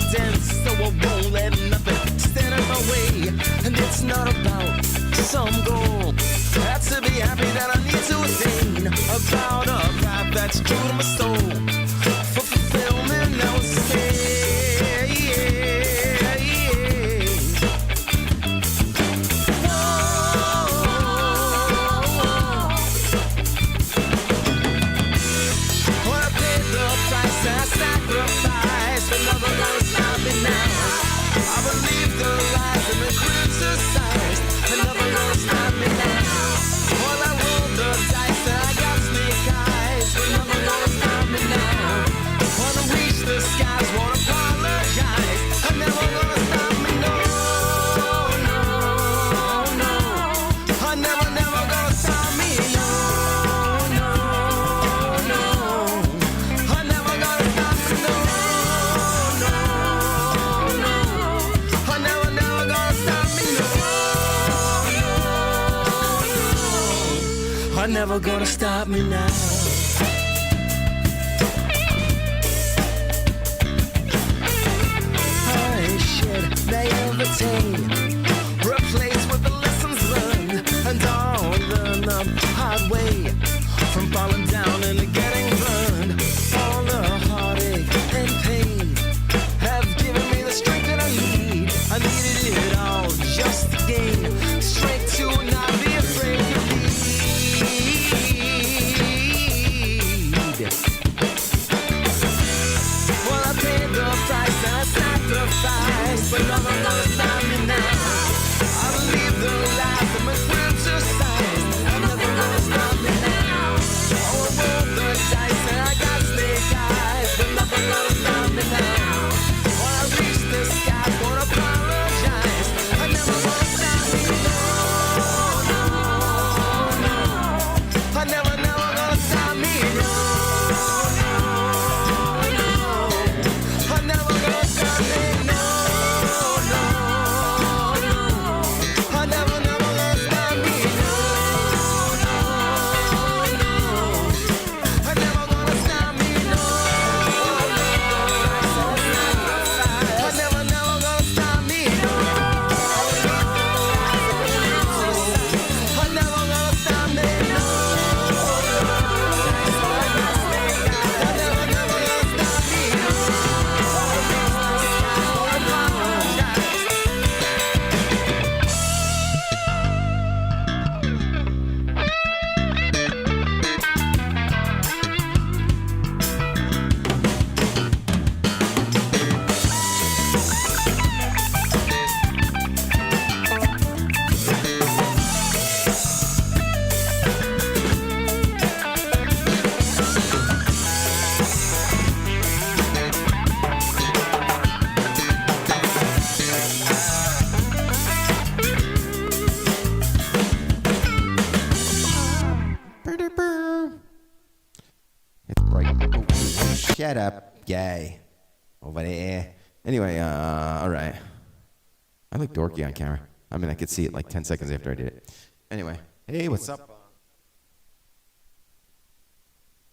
confidence, so I won't let nothing stand in my way. And it's not about some goal. Had to be happy that I need to attain. About a path that's true to my soul. For fulfillment, I would say. I believe the lies and the criticized. They're never gonna stop me now. While I roll the dice and I got snake eyes. They're never gonna stop me now. Wanna reach the skies, won't apologize. They're never gonna stop me, no, no, no. I'm never gonna stop me, no, no, no. I'm never gonna stop me, no. Never gonna stop me now. I should naivete replaced with the lessons learned, and I'll learn the hard way from falling down and getting burned. All the heartache and pain have given me the strength that I need. I needed it all just to gain strength to not be afraid to be. Well, I paid the price and I sacrificed, but nothing gonna stop me now. I believe the lies that my criticized, and nothing gonna stop me now. Oh, I rolled the dice and I got snake eyes, but nothing gonna stop me now. When I reach the sky, won't apologize. I'm never gonna stop me, no, no, no. I'm never gonna stop me, no. Shut up, gay. Over there. Anyway, all right. I look dorky on camera. I mean, I could see it like 10 seconds after I did it. Anyway, hey, what's up?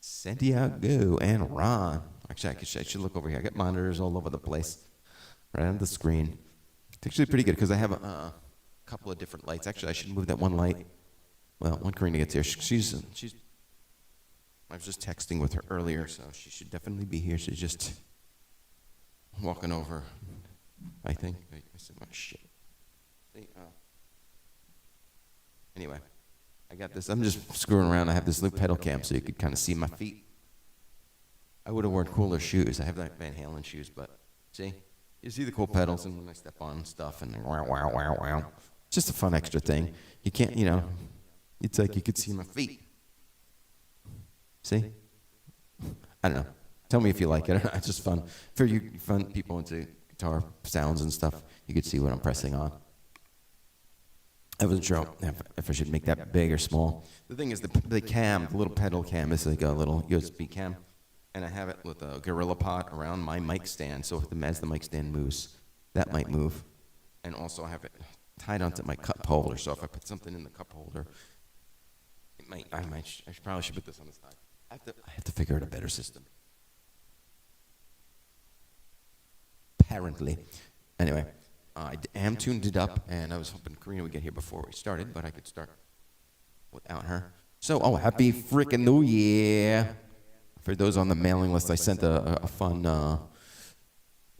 Santiago and Ron. Actually, I should look over here. I got monitors all over the place, right on the screen. It's actually pretty good because I have a couple of different lights. Actually, I should move that one light. Well, when Karina gets here, she's. I was just texting with her earlier, so she should definitely be here. She's just walking over, I think. I said, oh, shit. Anyway, I got this. I'm just screwing around. I have this new pedal cam so you could kind of see my feet. I would have worn cooler shoes. I have like Van Halen shoes, but see? You see the cool pedals, and when I step on stuff, and wow, wow, wow, wow. It's just a fun extra thing. You can't, it's like you could see my feet. See? I don't know. Tell me if you like it or not. It's just fun. For you fun people into guitar sounds and stuff, you could see what I'm pressing on. I wasn't sure if I should make that big or small. The thing is, the cam, the little pedal cam, is like a little USB cam. And I have it with a Gorilla Pod around my mic stand, so as the mic stand moves, that might move. And also I have it tied onto my cup holder, so if I put something in the cup holder, I probably should put this on the side. I have to figure out a better system. apparently. Anyway, I am tuned it up, and I was hoping Karina would get here before we started, but I could start without her. So, happy freaking New Year! For those on the mailing list, I sent a fun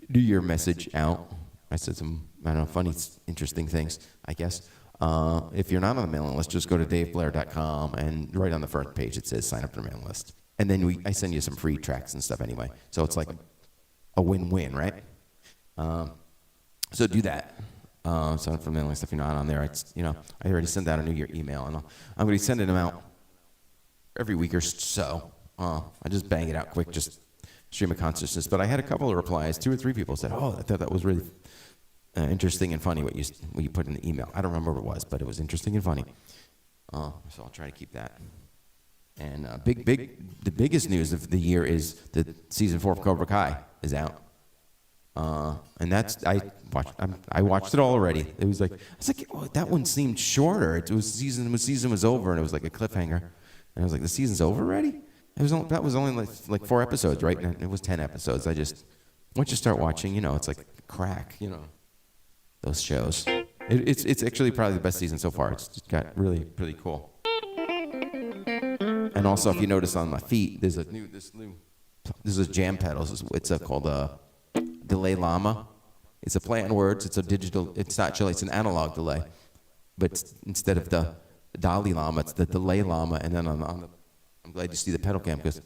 New Year message out. I said some, I don't know, funny, interesting things, I guess. If you're not on the mailing list, just go to daveblair.com, and right on the front page it says sign up to the mailing list. And then I send you some free tracks and stuff anyway. So it's like a win-win, right? So do that. Sign up for the mailing list if you're not on there. I already sent out a New Year email, and I'm going to be sending them out every week or so. I just bang it out quick, just stream of consciousness. But I had a couple of replies. 2 or 3 people said, "Oh, I thought that was really interesting and funny what you put in the email." I don't remember what it was, but it was interesting and funny. So I'll try to keep that. And the biggest news of the year is that season 4 of Cobra Kai is out. And that's I watched it all already. It was like that one seemed shorter. It was season was over, and it was like a cliffhanger. And I was like, the season's over already? That was only like 4 episodes, right? And it was 10 episodes. Once you start watching, it's like crack, those shows. It's actually probably the best season so far. It's got really, really cool. And also, if you notice on my feet, there's a jam pedals. It's called Delay Llama. It's a play on words. It's a digital. It's actually it's an analog delay, but instead of the Dalai Lama, it's the Delay Llama. And then I'm glad you see the pedal cam because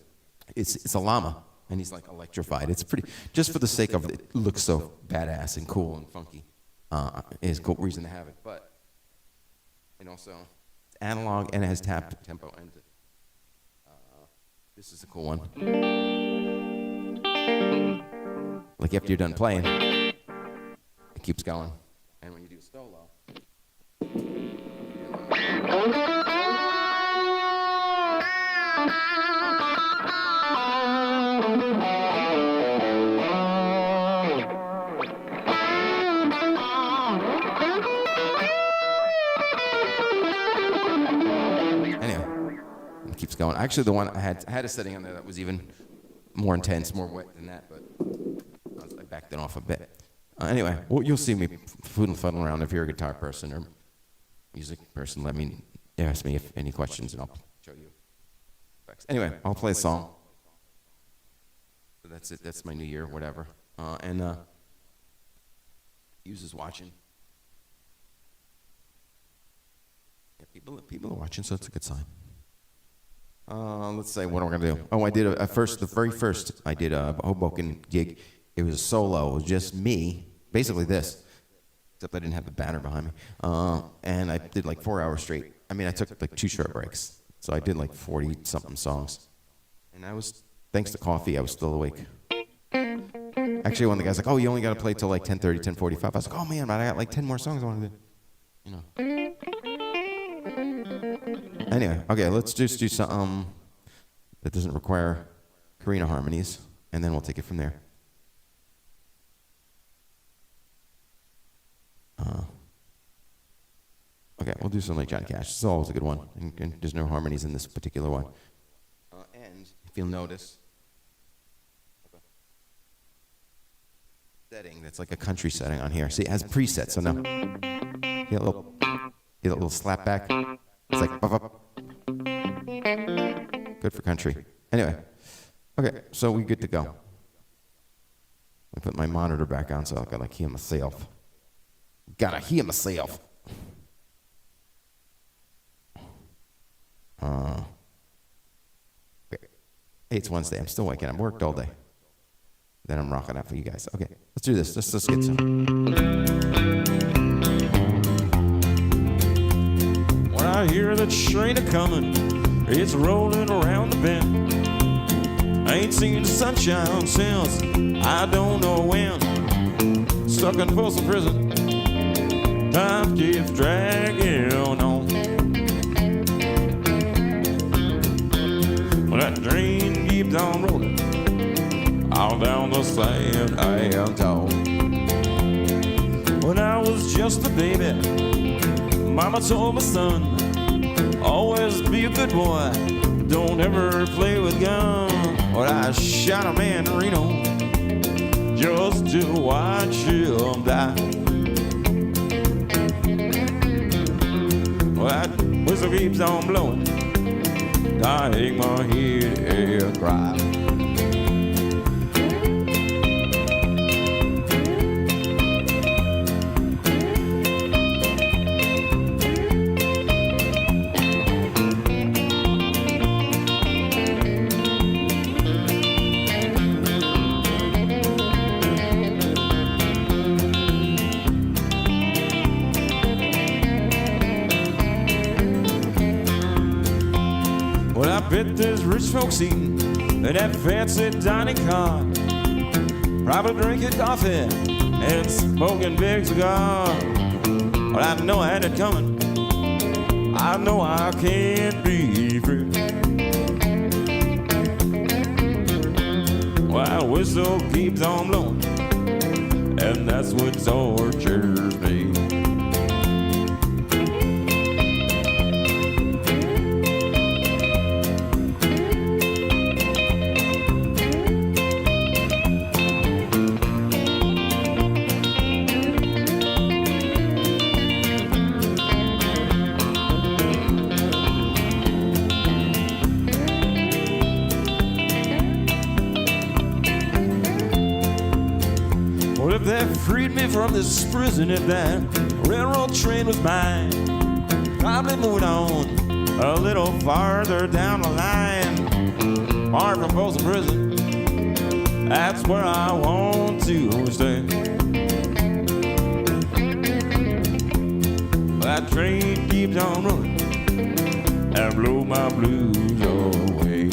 it's a llama, and he's like electrified. It's pretty. Just for the sake of it looks so badass and cool and funky. Is a cool reason to have it, and also it's analog and it has tempo and this is a cool one. Like after you're done playing, it keeps going, and when you do solo. Keeps going. Actually, the one I had a setting on there that was even more intense, more wet than that, but I backed it off a bit. Anyway, well, you'll see me fuddling around. If you're a guitar person or music person, ask me if any questions, and I'll show you. Anyway, I'll play a song. So that's it. That's my New Year, whatever. Hughes is watching. Yeah, people are watching, so it's a good sign. Let's say what am I gonna do? I did the very first I did a Hoboken gig. It was a solo. It was just me, basically this, except I didn't have the banner behind me. And I did like 4 hours straight. I mean, I took like 2 short breaks, so I did like 40 something songs. And thanks to coffee, I was still awake. Actually, one of the guys like, "Oh, you only got to play till like 10:30, 10:45." I was like, "Oh man, but I got like 10 more songs I want to do." Anyway, okay, let's just do something that doesn't require Karina harmonies, and then we'll take it from there. Okay, we'll do something like Johnny Cash. It's always a good one, and there's no harmonies in this particular one. And if you'll notice, setting that's like a country setting on here. See, it has presets, so now get a little slap back. It's like, good for country. Anyway, okay, so we're good to go. I put my monitor back on so I gotta hear myself. Gotta hear myself. Okay. Hey, it's Wednesday. I'm still waking. I've worked all day. Then I'm rocking out for you guys. Okay, let's do this. Let's get some. When I hear that train a-coming, it's rolling around the bend. I ain't seen the sunshine since I don't know when. Stuck in Folsom Prison, time keeps dragging on. Well, that train keeps on rolling all down the same damn town. When I was just a baby, Mama told my son, always be a good boy, don't ever play with guns. Well, I shot a man in Reno just to watch him die. Well, that whistle keeps on blowing. I hang my head and cry. Well, I bet there's rich folks eating in that fancy dining car, probably drinking coffee and smoking big cigars. Well, I know I had it coming. I know I can't be free. While whistle keeps on blowing, and that's what tortures me. Well, if they freed me from this prison, if that railroad train was mine, probably moving on a little farther down the line, far from Folsom Prison. That's where I want to stay. That train keeps on rolling and blow my blues away.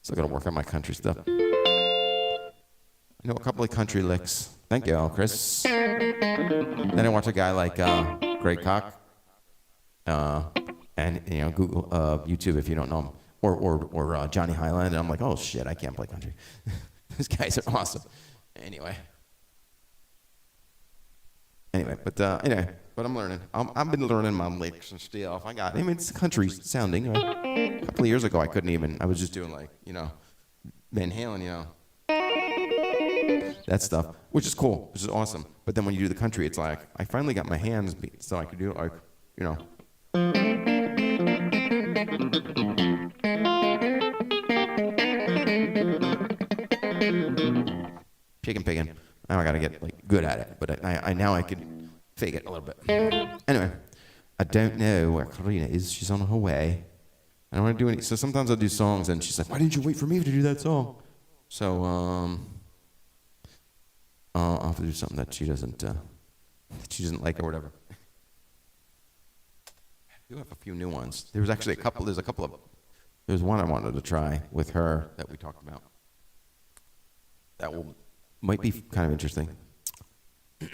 Still gotta work on my country stuff. I know a couple of country licks. Thank you, Chris. Then I watch a guy like Greg Koch, and Google YouTube if you don't know him, or Johnny Highland, and I'm like, oh shit, I can't play country. These guys are awesome. Anyway, but I'm learning. I've been learning my licks and stuff. It's country sounding. Right? A couple of years ago, I couldn't even. I was just doing Van Halen, that stuff, which is cool, which is awesome. But then when you do the country, it's like I finally got my hands beat, so I could do Picking. Now I gotta get good at it, but I now I can fake it a little bit. Anyway, I don't know where Karina is. She's on her way. I don't want to do any. So sometimes I'll do songs, and she's like, "Why didn't you wait for me to do that song?" So I'll have to do something that she doesn't like or whatever. I do have a few new ones. There's actually a couple. There's one I wanted to try with her that we talked about. That might be kind of interesting. I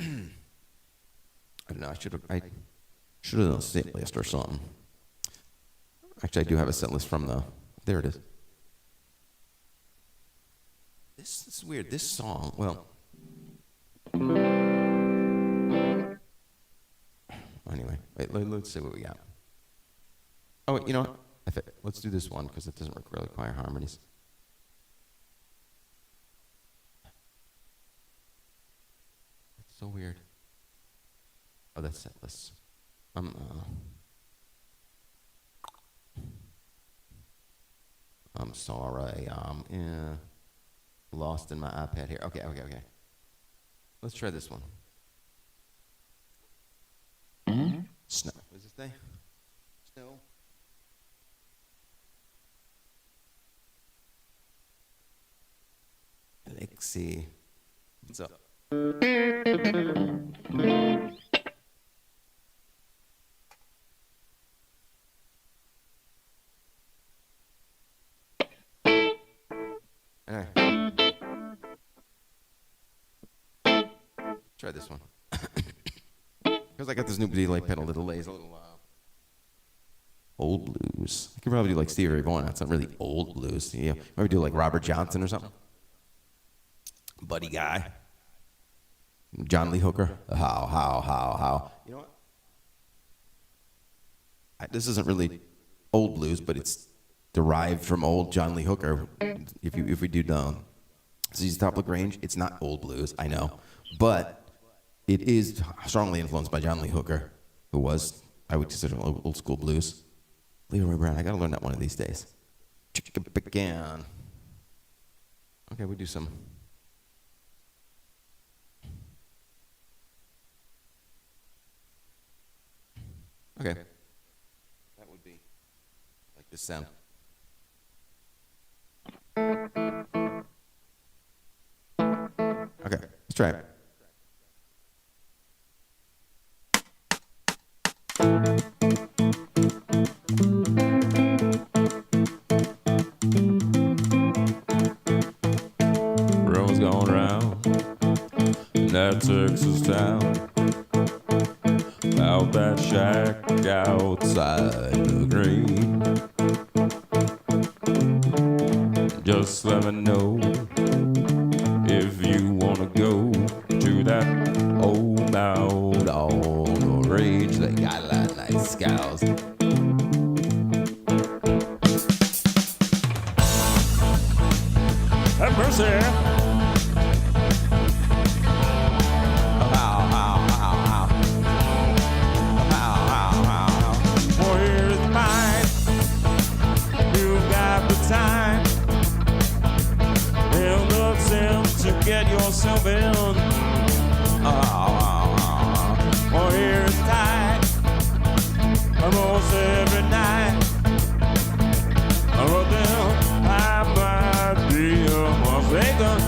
don't know. I should have done a set list or something. Actually, I do have a set list from there it is. This is weird. This song, well. Anyway, let's see what we got. Oh, wait, you know what? Let's do this one because it doesn't really require harmonies. It's so weird. Oh, that's set list. I'm sorry. Yeah. lost in my iPad here. Okay. Let's try this one. Snow. What's this thing? Snow. Let's see. What's up? All right. Try this one. Because I got this new delay pedal that delays a little old blues. You could probably do like Stevie Ray Vaughan. That's not really old blues. Yeah, maybe do like Robert Johnson or something. Buddy Guy. John Lee Hooker. How. You know what? This isn't really old blues, but it's derived from old John Lee Hooker. If we do ZZ Top LaGrange, it's not old blues, I know, but it is strongly influenced by John Lee Hooker, who was, I would consider, old school blues. Leroy Brown, I gotta learn that one of these days. Began. Okay, we do some. Okay. That would be like this sound. Okay, let's try it. Rumors going round in that Texas town about that shack outside the green. Just let me know if you wanna go to that old mound on the range. They got a lot of nice cows. Have mercy. Well, here's mine. You've got the time. It looks him to get yourself in. Well, here's time. Almost every night. But then I might be mistaken.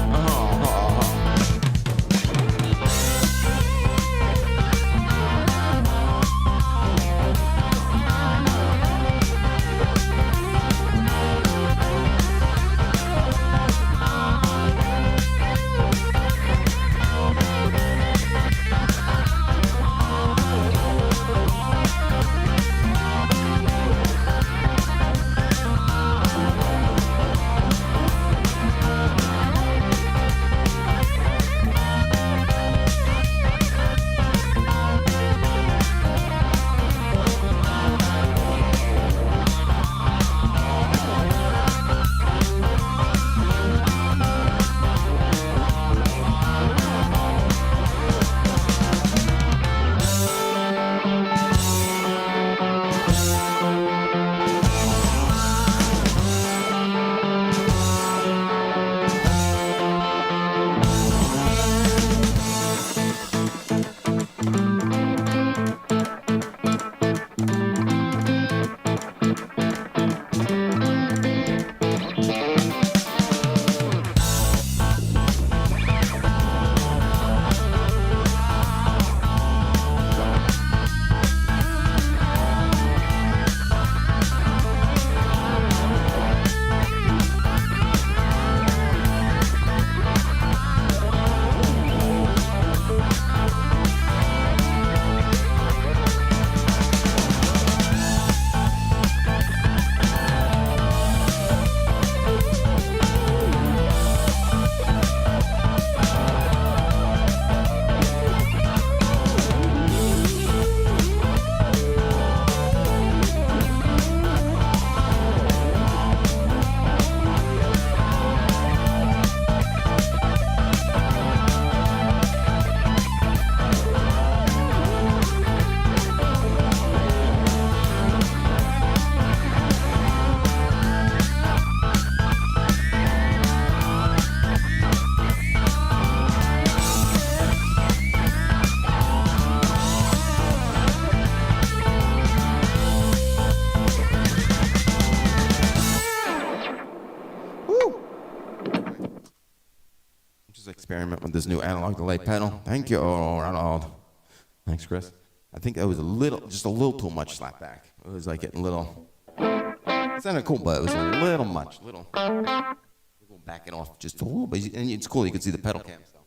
this new analog delay pedal. Thank you, Ronald. Thanks, Chris. I think it was just a little too much slap back. It was like getting a little. It sounded cool, but it was a little much. Little backing off just a little bit. And it's cool. You can see the pedal cam. So.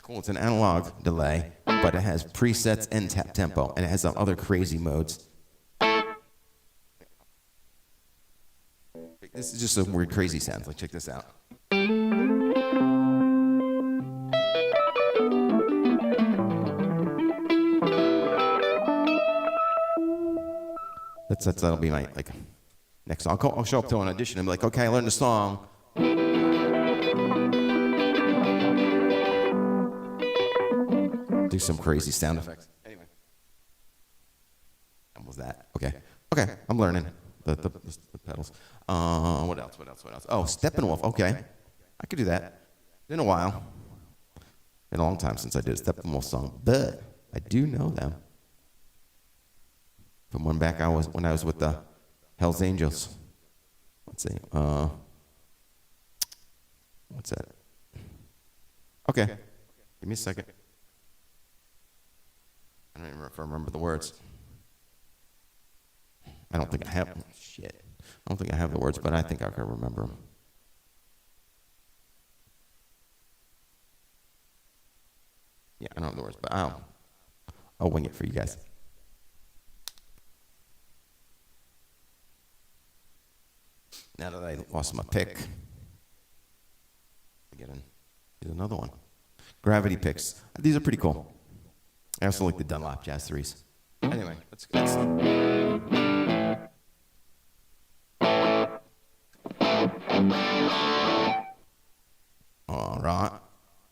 Cool. It's an analog delay, but it has presets and tap tempo, and it has some other crazy modes. This is just some weird, crazy sounds. Like, check this out. That'll be my next song. I'll show up to an audition and be like, okay, I learned the song. Do some crazy sound effects. Anyway, what was that? Okay, I'm learning the pedals. What else? Oh, Steppenwolf. Okay, I could do that. Been a while. Been a long time since I did a Steppenwolf song, but I do know them from when I was with the Hells Angels. Let's see. What's that? Okay, give me a second. I don't even know if I remember the words. I don't think I have. Shit. I don't think I have the words, but I think I can remember them. Yeah, I don't know the words, but I'll wing it for you guys. Now that I lost my pick, get another one. Gravity picks. These are pretty cool. I also like the Dunlop Jazz 3s. Anyway, let's go. All right.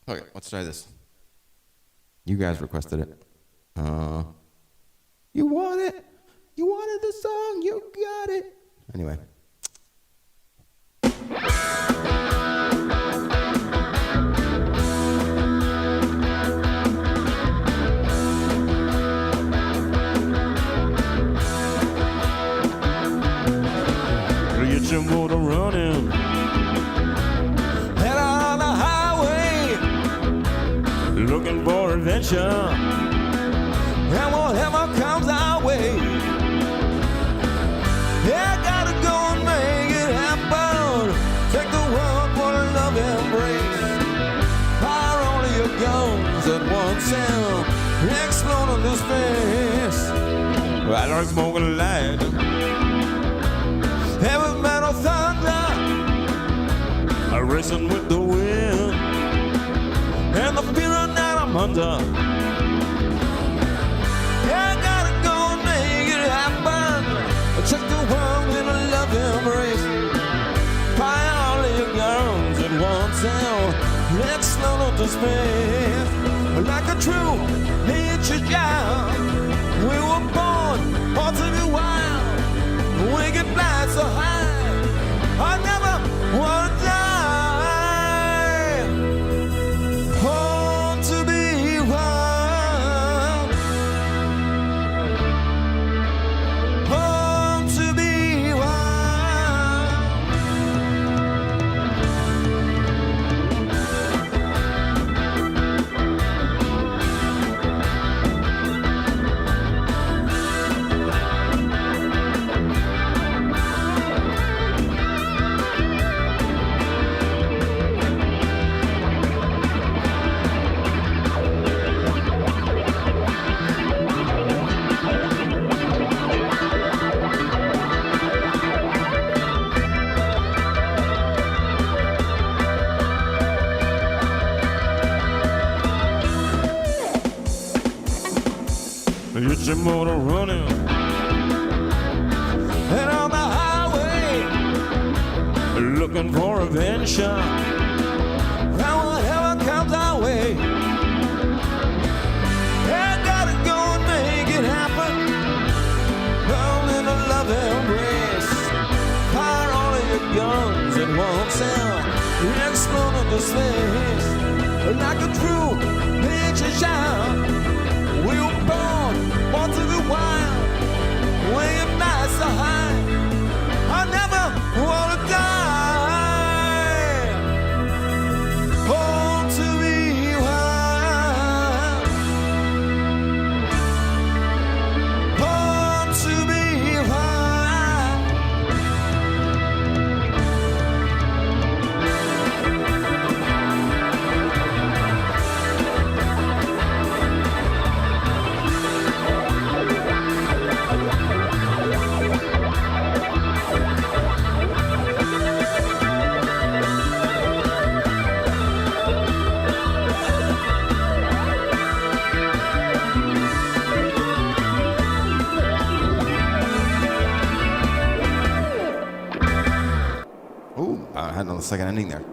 Okay, let's try this. You guys requested it. You want it? You wanted the song? You got it. Anyway. Get your motor running. Head on the highway, Looking for adventure. and whatever comes our way, yeah, gotta go and make it happen. Take the world for a love embrace. Fire all of your guns at one sound, explode into space. I like smoking light. Heavy metal thunder, Racing with the wind. and the fear that I'm under. Yeah, I gotta go and make it happen. Check the world in a love embrace. Fire all of your guns at one sound, explode into space. Like a true nature child, we were born born to be wild. We can fly so high, I never wanna die. Born to be wild, born to be wild. Get your motor running. And on the highway, Looking for adventure. and whatever comes our way, yeah, gotta go and make it happen. Down in a love embrace. Fire all of your guns at one sound, explode into space. Like a true nature child. We were born once in a while, way up nice so high. I never wanna die. Born to be wild. Born to be wild. Ooh, I had another second ending there.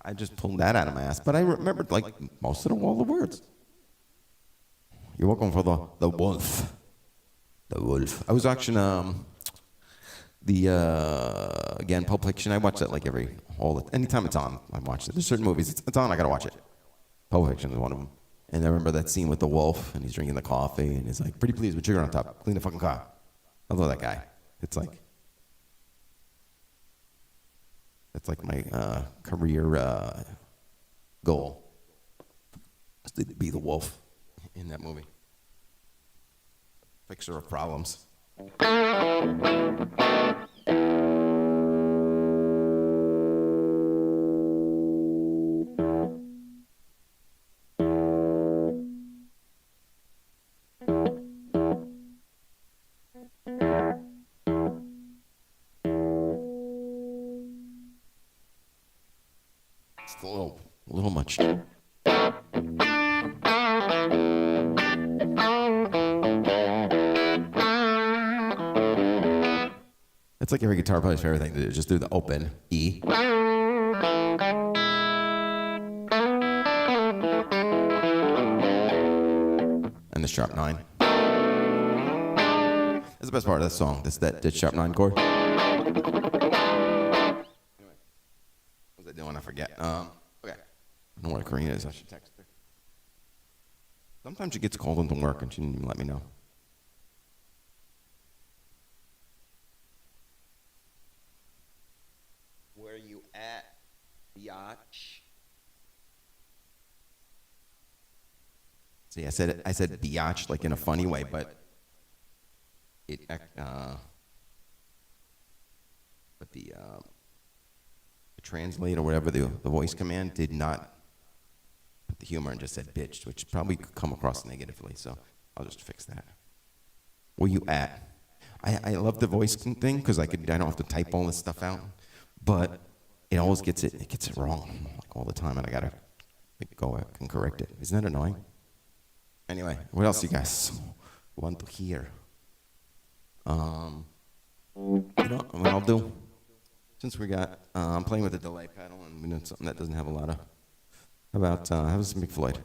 I just pulled that out of my ass, but I remembered like most of all the words. You're welcome for the wolf. The wolf. I was watching again Pulp Fiction. I watch that like anytime it's on, I watch it. There's certain movies it's on, I gotta watch it. Pulp Fiction is one of them. And I remember that scene with the wolf, and he's drinking the coffee, and he's like, "Pretty please with sugar on top. Clean the fucking car." I love that guy. It's like that's like my career goal. Is to be the wolf in that movie. Fixer of problems. It's a little much. It's like every guitar player's favorite thing to do. Just do the open E. And the sharp 9. That's the best part of that song. That sharp 9 chord. What was I doing? I forget. Okay. I don't know where Karina is. I should text her. Sometimes she gets called into work and she didn't even let me know. Where you at, biatch? See, I said biatch like in a funny way, but the translate or whatever the voice command did not put the humor and just said bitch, which probably could come across negatively. So I'll just fix that. Where you at? I love the voice thing because I don't have to type all this stuff out, but it always gets it wrong like all the time, and I gotta go back and correct it. Isn't that annoying? Anyway, what else you guys want to hear? You know what I'll do? Since we got, I'm playing with the delay pedal, and we know something that doesn't have a lot of, have some Pink Floyd.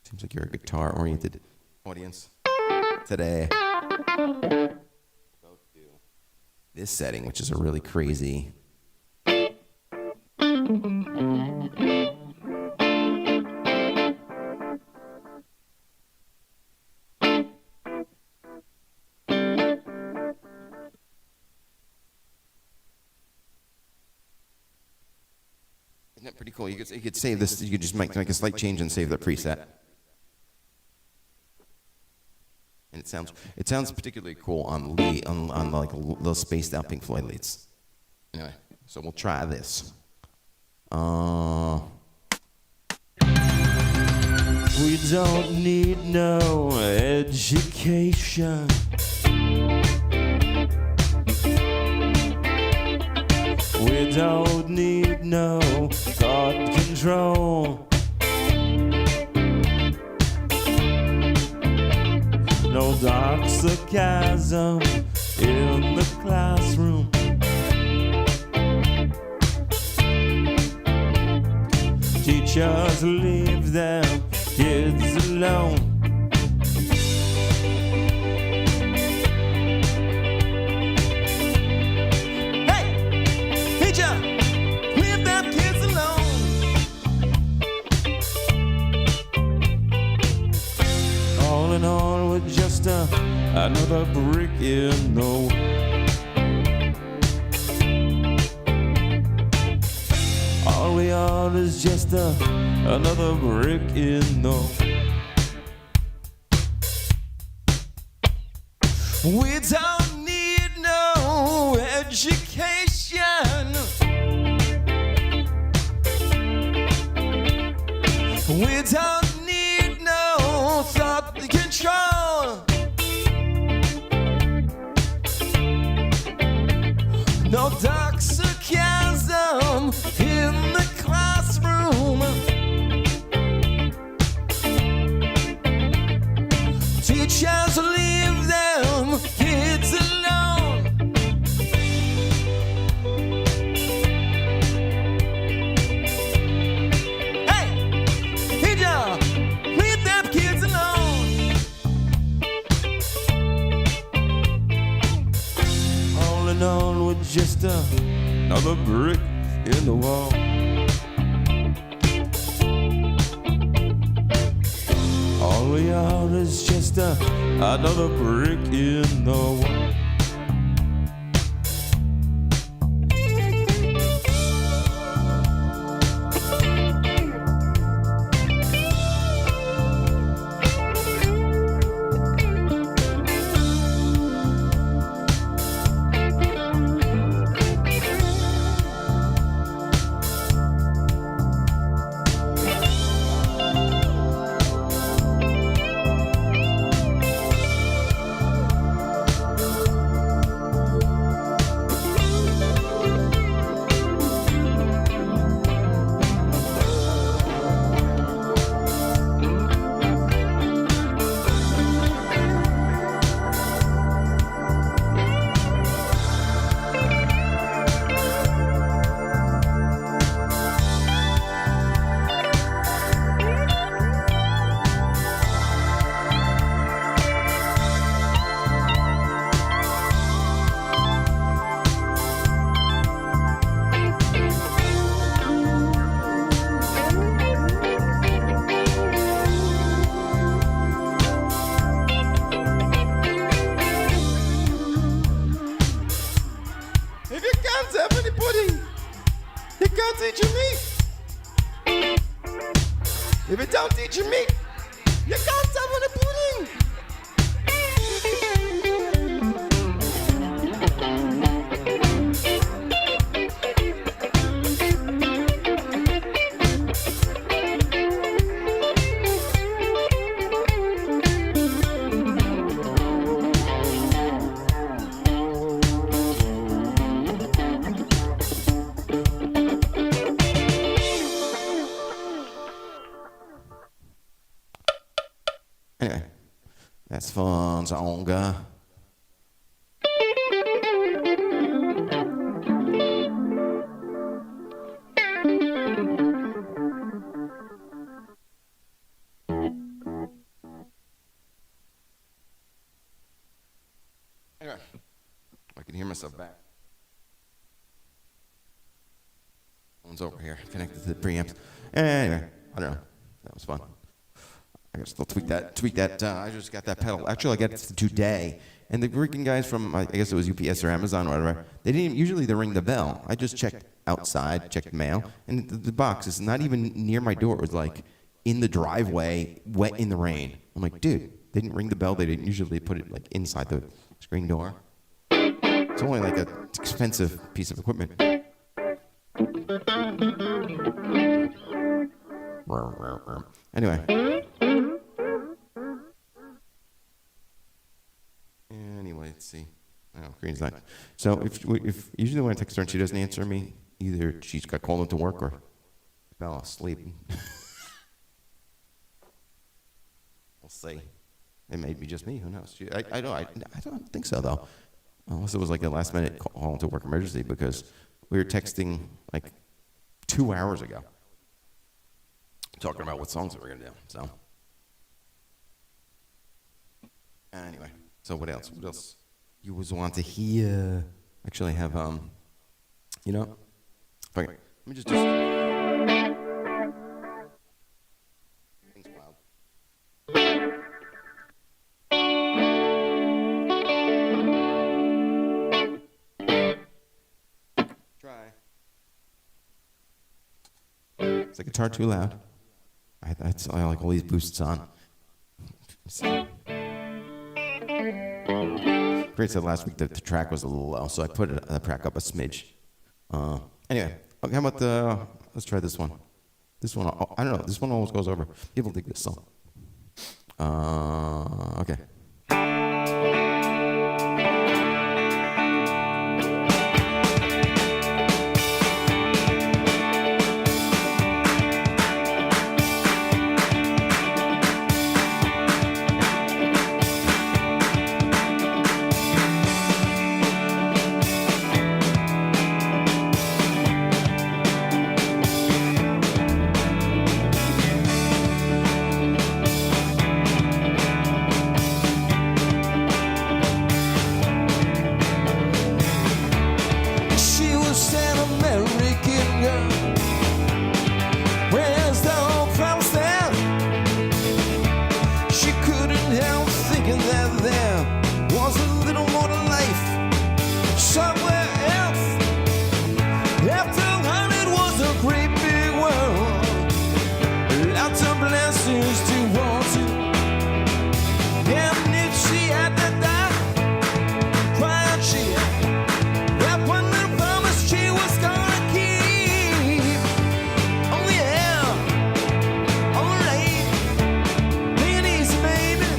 Seems like you're a guitar-oriented audience today. Go to this setting, which is a really crazy. Isn't that pretty cool? You could save this. You could just make a slight change and save the preset. And it sounds particularly cool on like little spaced out Pink Floyd leads. Anyway, so we'll try this. We don't need no education. We don't need no thought control. No dark sarcasm in the classroom. Teachers leave their kids alone. another brick in the wall. All we are is just another brick in the wall. We don't need no education. We don't need no thought control. No dark sarcasm in the classroom. Teachers leave them kids alone. Hey, teacher, leave them kids alone. All in all, we're just another brick in the wall. All we are is just another brick in the wall. If you can't have any pudding, you can't eat your meat. If you don't eat your meat, you can't have any pudding. Anyway, that's fun, Zonga. Anyway, I can hear myself back. Phone's over here, connected to the preamps. Anyway, I don't know. That was fun. I gotta still tweak that. I just got that pedal. Actually, I got it today. And the freaking guys from, I guess it was UPS or Amazon or whatever, they didn't, usually they ring the bell. I just checked outside, checked mail, and the box is not even near my door. It was like in the driveway, wet in the rain. I'm like, dude, they didn't ring the bell. They didn't usually put it like inside the screen door. It's only like an expensive piece of equipment. Anyway. Let's see. Oh, Green's not. So if usually when I text her and she doesn't answer me, either she's got called into work or fell asleep. We'll see. It may be just me. Who knows? I don't think so though. Unless it was like a last minute call into work emergency because we were texting like 2 hours ago, talking about what songs we were gonna do. So anyway. So what else? What else you was want to hear? Actually, I have you know, let me just do. Things wild. Is the guitar too loud? I like all these boosts on. Great said last week that the track was a little low, so I put the track up a smidge. Anyway, okay, how about let's try this one. This one, I don't know, this one always goes over. People dig this song. Okay. She was an American girl. Where's the old promise there? She couldn't help thinking that there was a little more to life somewhere else. After all, it was a great big world, lots of blessings to want to. And if she had to die, crying she that one little promise she was gonna keep. Oh yeah, alright. Ladies, baby,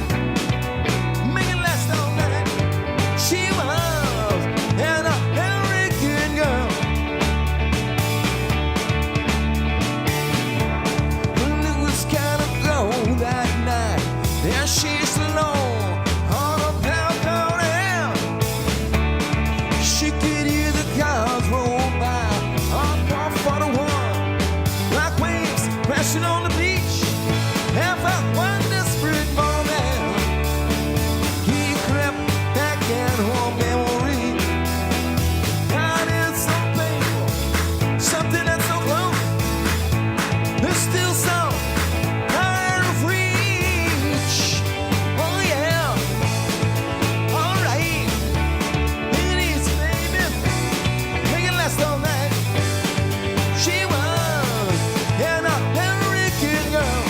make it last all night. She was an American girl. Well, it was kinda cold that night. There she's alone on a balcony. She could hear the cars roll by on 441, like waves crashing on the beach. And for one desperate moment, he crept back in her memory. God, it's so painful, something that's so close, it's still so out of reach. Oh yeah, alright. Ladies, baby, make it last all night. She was an American girl.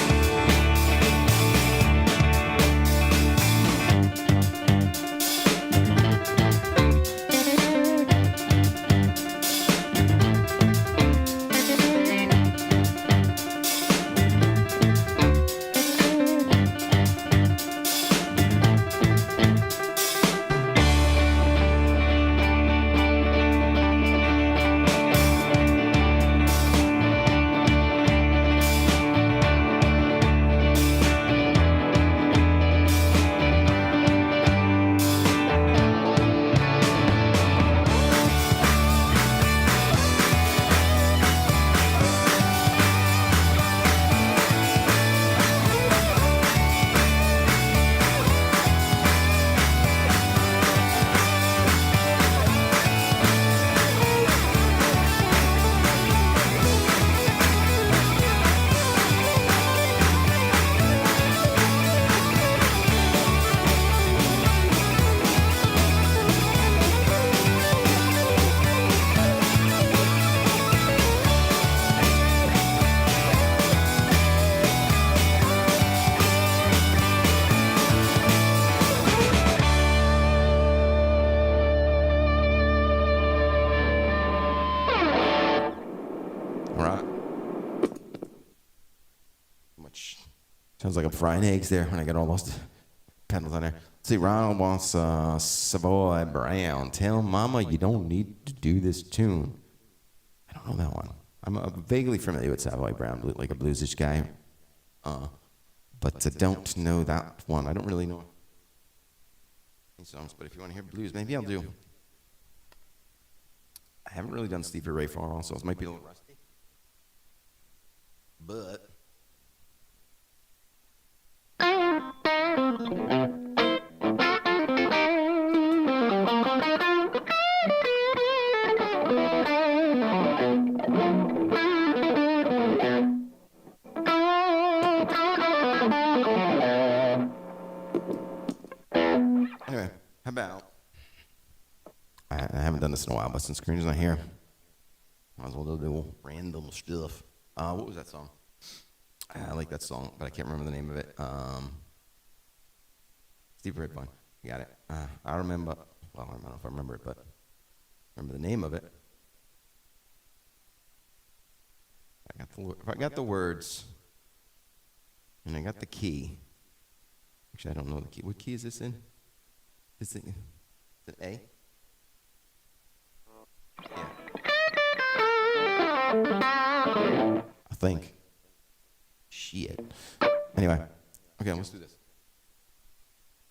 All right. Much sounds like I'm frying eggs there when I get all those pedals on there. Let's see, Ronald wants Savoy Brown. Tell Mama you don't need to do this tune. I don't know that one. I'm vaguely familiar with Savoy Brown, like a bluesish guy. But I don't know that one. I don't really know any songs, but if you want to hear blues, maybe I'll do. I haven't really done Stevie Ray Vaughan, so it might be a little rusty. But anyway, how about I haven't done this in a while, but since Karina's not here, might as well do random stuff. What was that song? I like that song, but I can't remember the name of it. Steve Ray Vaughan. You got it. I remember. Well, I don't know if I remember it, but I remember the name of it. If I got the words, and I got the key. Actually, I don't know the key. What key is this in? Is it A? Yeah. I think. Shit. Anyway. Okay, let's do this.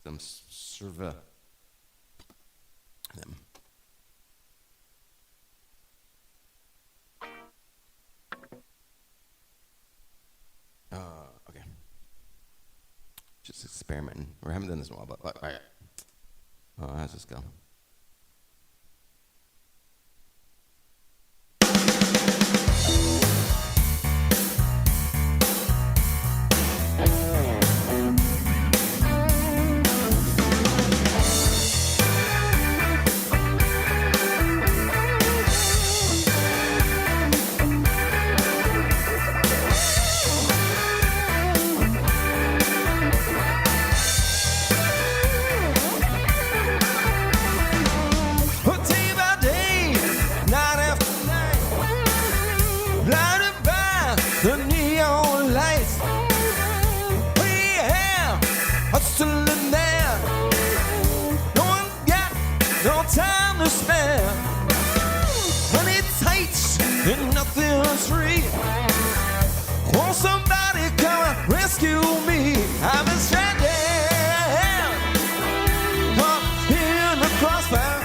Some serve. Okay. Just experimenting. We haven't done this in a while, but all right. How's this go? The neon lights, we have hustling there. No one got no time to spare. When it's tight and nothing's free, won't somebody come and rescue me? I've been stranded up in the crossfire.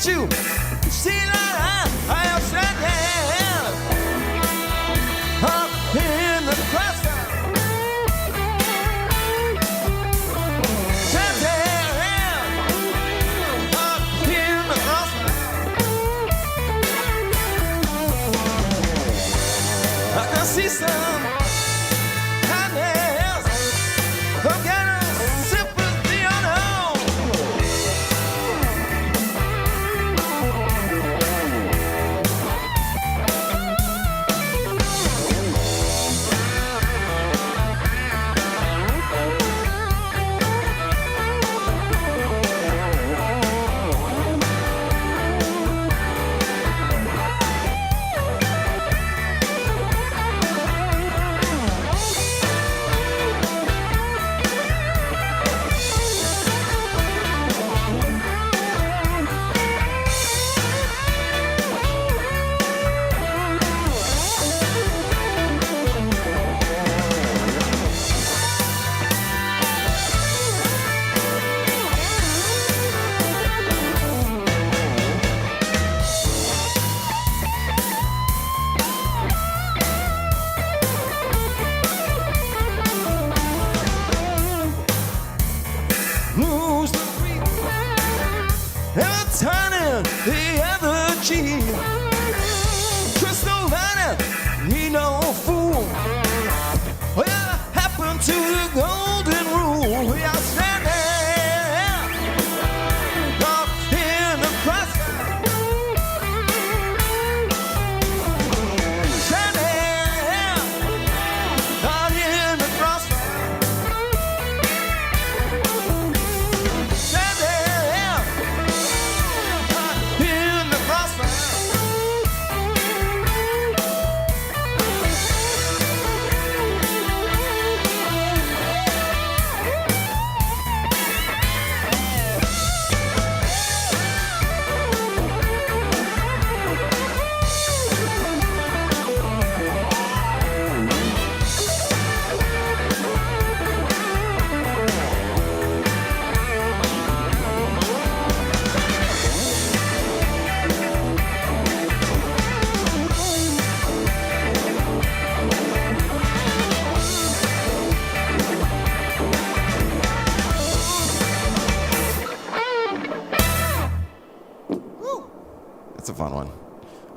You see that I am standing up in the crossfire, standing up in the crossfire. I can see some kindness, I've got a sympathy on home.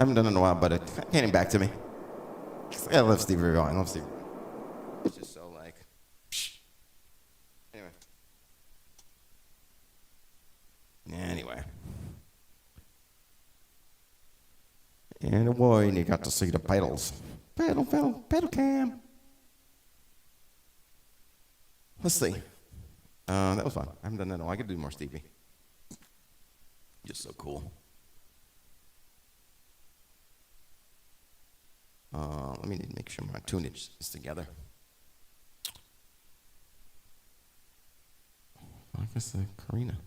haven't done it in a while, but it came back to me. I love Stevie Ray Vaughan. I love Stevie. It's just so like. Anyway. And boy, and you got to see the pedals. Pedal cam. Let's see. That was fun. I haven't done that in a while. I could do more Stevie. Just so cool. Let me make sure my tunage is together. I guess Karina.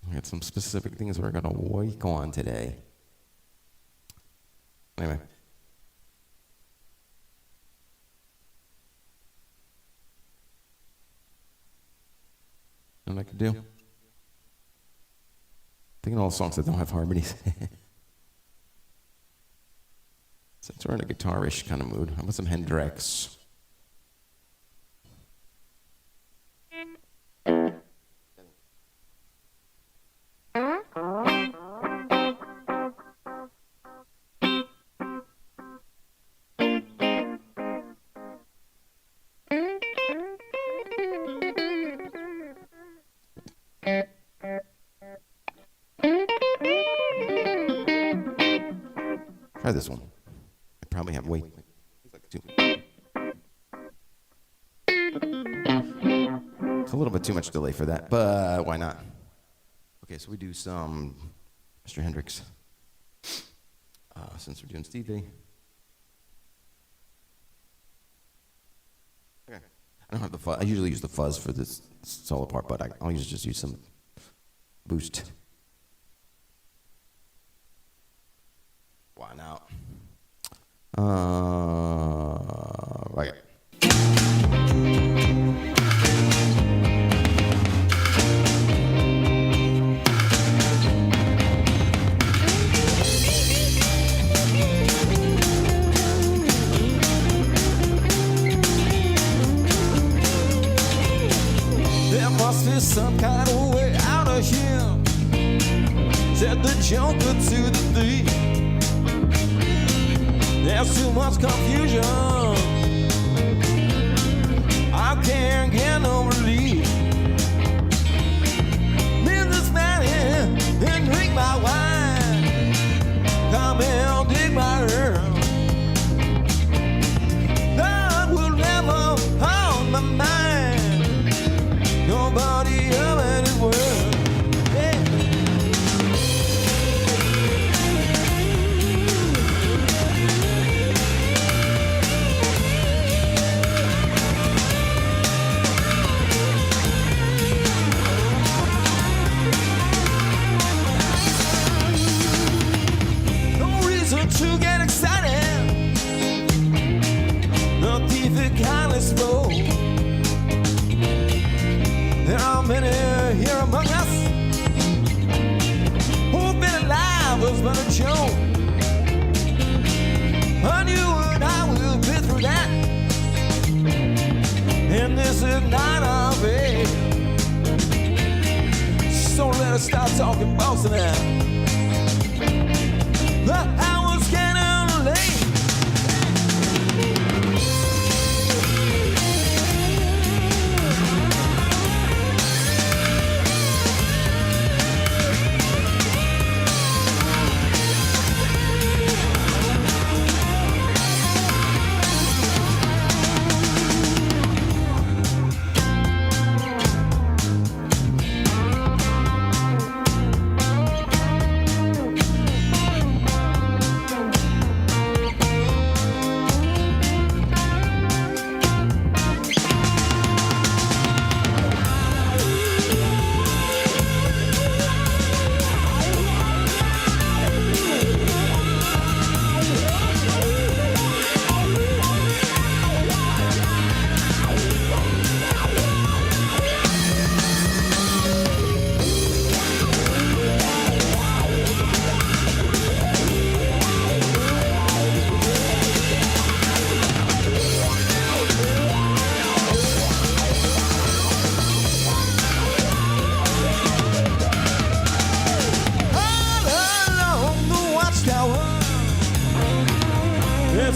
I got some specific things we're going to work on today. Anyway. What I could do? Thinking of all songs that don't have harmonies. Since we're in a guitar-ish kind of mood, how about some Hendrix? Try this one. I probably have weight. It's a little bit too much delay for that, but why not? Okay, so we do some Mr. Hendrix. Since we're doing Stevie. Okay. I don't have the fuzz. I usually use the fuzz for this solo part, but I'll usually just use some boost. Why not? Right. There must be some kind of way out of here, said the joker to the thief. There's too much confusion, I can't get no relief. Leave this man here and drink my wine. Come here and dig my earth. God will never hold my mind. Nobody ever in his world. To get excited, the thief is kindly slow. There are many here among us who've been alive was but a joke. And you and I will be through that, and this is not our way. So let us start talking boss now. The hour's getting late.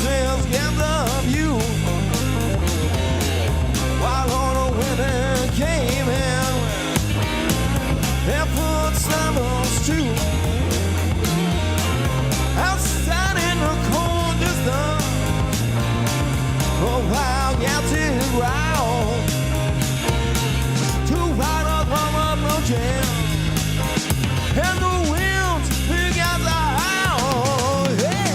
roses get the view. While all the women came in, their foot sandals too. Outside in the cold distance, a wild gathered round to ride up from a blue jam, and the winds began to howl. Hey.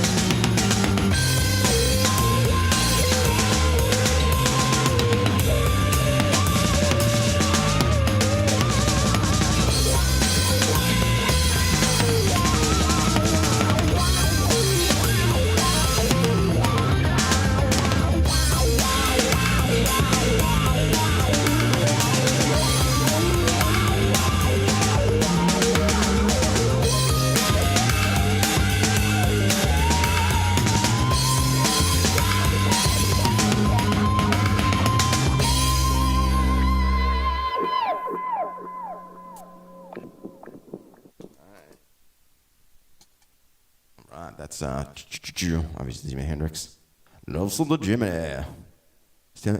That's obviously Jimi Hendrix. Nelson the Jimmy.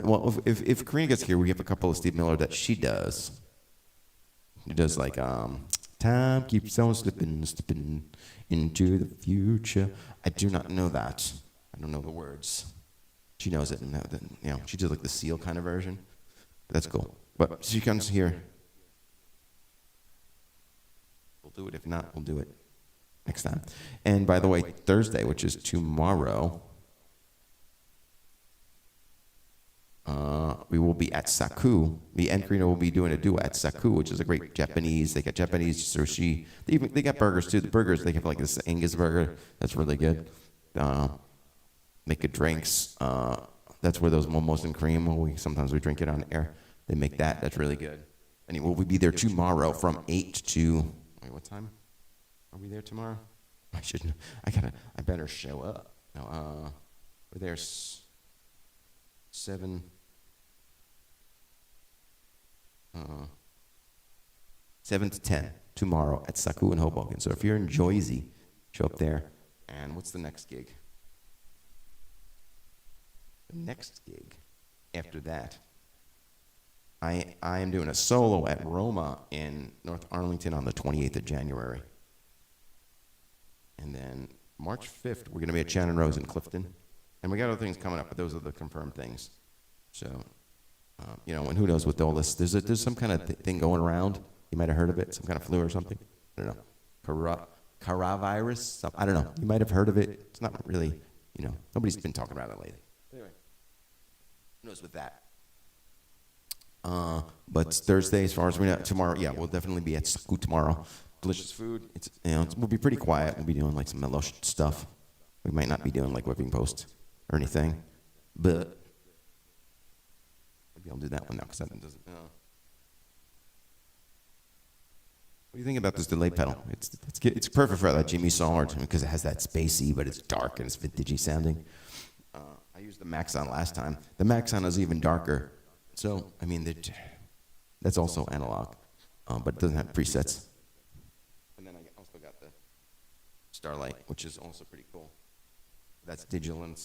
Well, if Karina gets here, we have a couple of Steve Miller that she does. She does like time keeps on slipping into the future. I do not know that. I don't know the words. She knows it, and she did like the Seal kind of version. That's cool. But she comes here. We'll do it. If not, we'll do it next time. And by the way, Thursday, which is tomorrow, we will be at Saku. Me and Karina will be doing a duo at Saku, which is a great Japanese. They got Japanese sushi. They got burgers too. The burgers, they have like this Angus burger. That's really good. Make good drinks. That's where those momos and cream. Sometimes we drink it on air. They make that. That's really good. And we'll be there tomorrow from 8 to. Wait, what time? Are we there tomorrow? I shouldn't. I better show up. No, we're there 7 to 10 tomorrow at Saku in Hoboken. So if you're in Jersey, show up there. And what's the next gig? The next gig after that, I am doing a solo at Roma in North Arlington on the 28th of January. And then March 5th, we're going to be at Shannon Rose in Clifton. And we got other things coming up, but those are the confirmed things. So, and who knows with all this. There's some kind of thing going around. You might have heard of it, some kind of flu or something. I don't know. Coronavirus? I don't know. You might have heard of it. It's not really, nobody's been talking about it lately. Anyway, who knows with that. But Thursday, as far as we know, tomorrow, we'll definitely be at Saku tomorrow. Delicious food. We'll be pretty quiet. We'll be doing like some mellow stuff. We might not be doing like whipping post or anything, but maybe I'll do that one now because that one doesn't. What do you think about this delay pedal? It's perfect for that Jimmy song because it has that spacey, but it's dark and it's vintagey sounding. I used the Maxon last time. The Maxon is even darker. So, that's also analog, but it doesn't have presets. And then I also got the Starlight, which is also pretty cool. That's digital and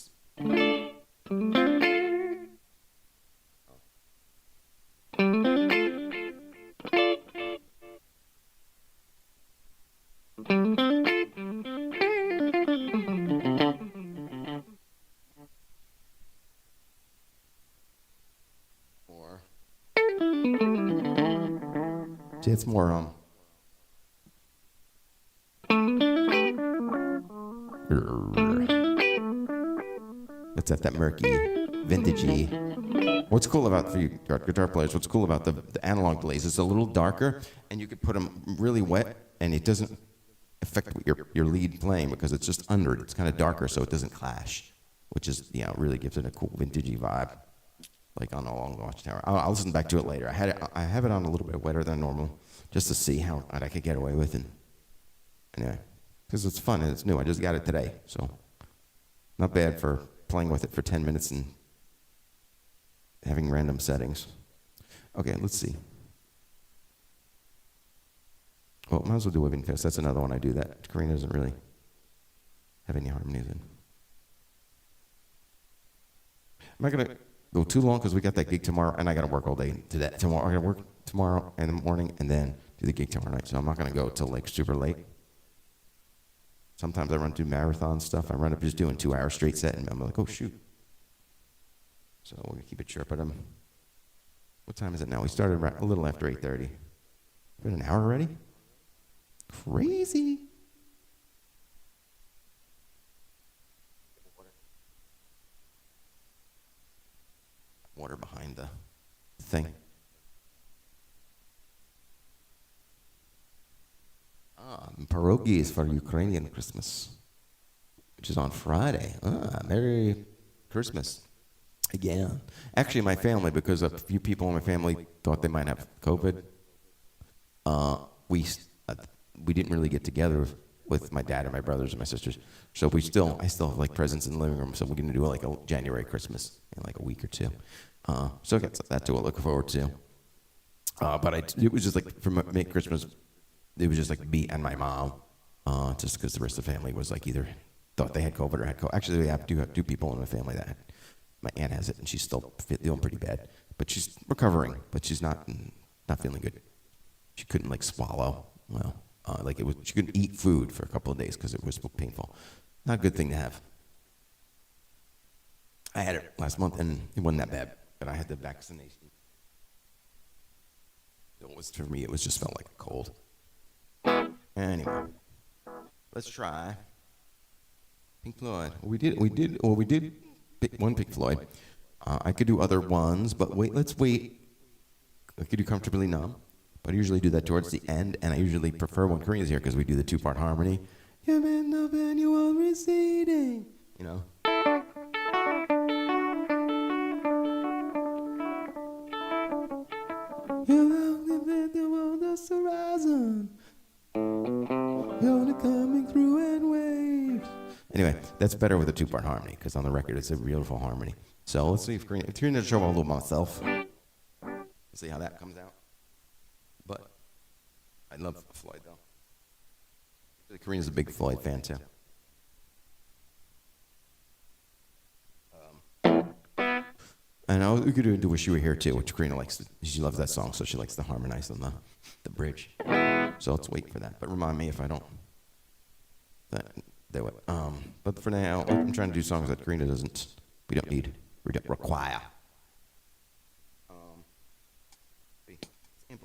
it's more it's at that murky, vintagey. What's cool about, for you guitar players, what's cool about the analog delays, it's a little darker, and you could put them really wet, and it doesn't affect your lead playing because it's just under it. It's kind of darker, so it doesn't clash, which is, really gives it a cool vintagey vibe, like on Along the Watchtower. I'll listen back to it later. I have it on a little bit wetter than normal, just to see how I could get away with it. Anyway, because it's fun and it's new. I just got it today, so not bad for playing with it for 10 minutes and having random settings. Okay, let's see. Well, might as well do Whipping Fist. That's another one I do that Karina doesn't really have any harmonies in. not gonna go too long because we got that gig tomorrow, and I gotta work all day today. Tomorrow I gotta work tomorrow in the morning, and then do the gig tomorrow night. So I'm not gonna go till like super late. Sometimes I run through marathon stuff. I run up just doing 2 hours straight set, and I'm like, oh shoot. So we're gonna keep it short. But what time is it now? We started a little after 8:30. Been an hour already? Crazy. Water behind the thing. Pierogies for Ukrainian Christmas, which is on Friday. Merry Christmas. Again. Actually, my family, because a few people in my family thought they might have COVID, we didn't really get together with my dad and my brothers and my sisters. So I still have like presents in the living room. So we're gonna do like a January Christmas in like a week or two. So I got that to look forward to. But it was just like for make Christmas, it was just like me and my mom, just because the rest of the family was like either thought they had COVID or had COVID. Actually, we have two people in my family that my aunt has it, and she's still feeling pretty bad, but she's recovering, but she's not feeling good. She couldn't like swallow well. She couldn't eat food for a couple of days because it was painful. Not a good thing to have. I had it last month and it wasn't that bad, but I had the vaccination. For me, it just felt like a cold. Anyway, let's try Pink Floyd. We did pick one Pink Floyd. I could do other ones, but let's wait. I could do Comfortably Numb. But I usually do that towards the end, and I usually prefer when Karina's here because we do the 2-part harmony. You've been the annual receding. You know? You're the world that's horizon. You're coming through in waves. Anyway, that's better with a 2-part harmony because on the record it's a beautiful harmony. So let's see if Karina show a little myself. Let's see how that comes out. But I love Floyd, though. Karina's a big Floyd fan, too. And we could do Wish You Were Here, too, which Karina likes. She loves that song, so she likes to harmonize on the bridge. So let's wait for that. But remind me if I don't do it. But for now, I'm trying to do songs that Karina we don't require.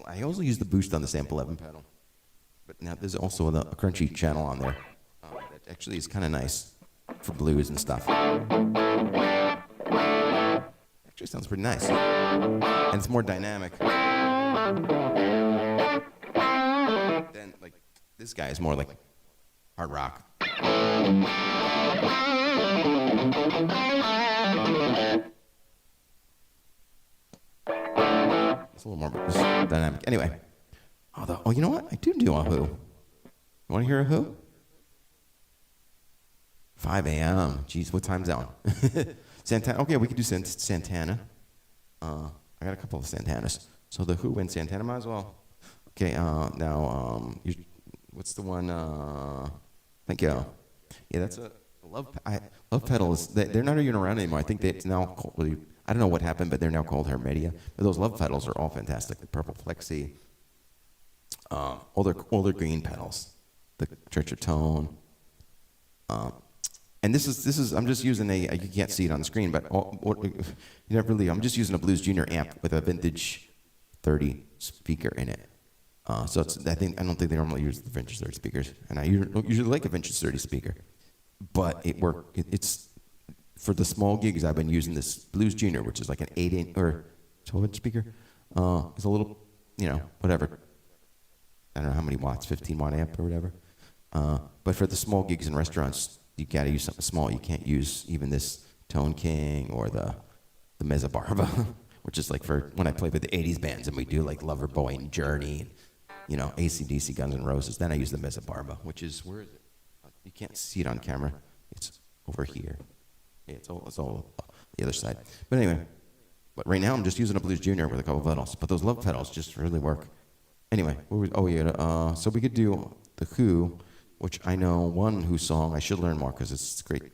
I also use the boost on the Sample 11 pedal, but now there's also a crunchy channel on there that actually is kind of nice for blues and stuff. Actually sounds pretty nice, and it's more dynamic. Then like this guy is more like hard rock. It's a little more dynamic. Anyway, you know what? I do a Who. You want to hear a Who? 5 a.m. Jeez, what time's that one? Santana. Okay, we could do Santana. I got a couple of Santanas. So the Who and Santana might as well. Okay, now, what's the one? Thank you. Yeah, that's a Love Pedals. They're not even around anymore. I think it's now called, I don't know what happened, but they're now called Hermedia. But those Love Pedals are all fantastic. The purple plexi, all their green pedals, the Church of Tone. And this is I'm just using you can't see it on the screen, but I'm just using a Blues Junior amp with a vintage 30 speaker in it. So I don't think they normally use the vintage 30 speakers, and I usually like a vintage 30 speaker, but it's for the small gigs. I've been using this Blues Junior, which is like an 8-inch or 12-inch speaker. It's a little, whatever. I don't know how many watts, 15-watt amp or whatever. But for the small gigs in restaurants, you got to use something small. You can't use even this Tone King or the Mezza Barba, which is like for when I play with the 80s bands and we do like Loverboy and Journey, and, AC/DC, Guns N' Roses. Then I use the Mezza Barba, which is, where is it? You can't see it on camera. It's over here. Yeah, it's all the other side. But anyway, right now I'm just using a Blues Junior with a couple of pedals. But those Love pedals just really work. Anyway, so we could do the Who, which I know one Who song. I should learn more because it's great.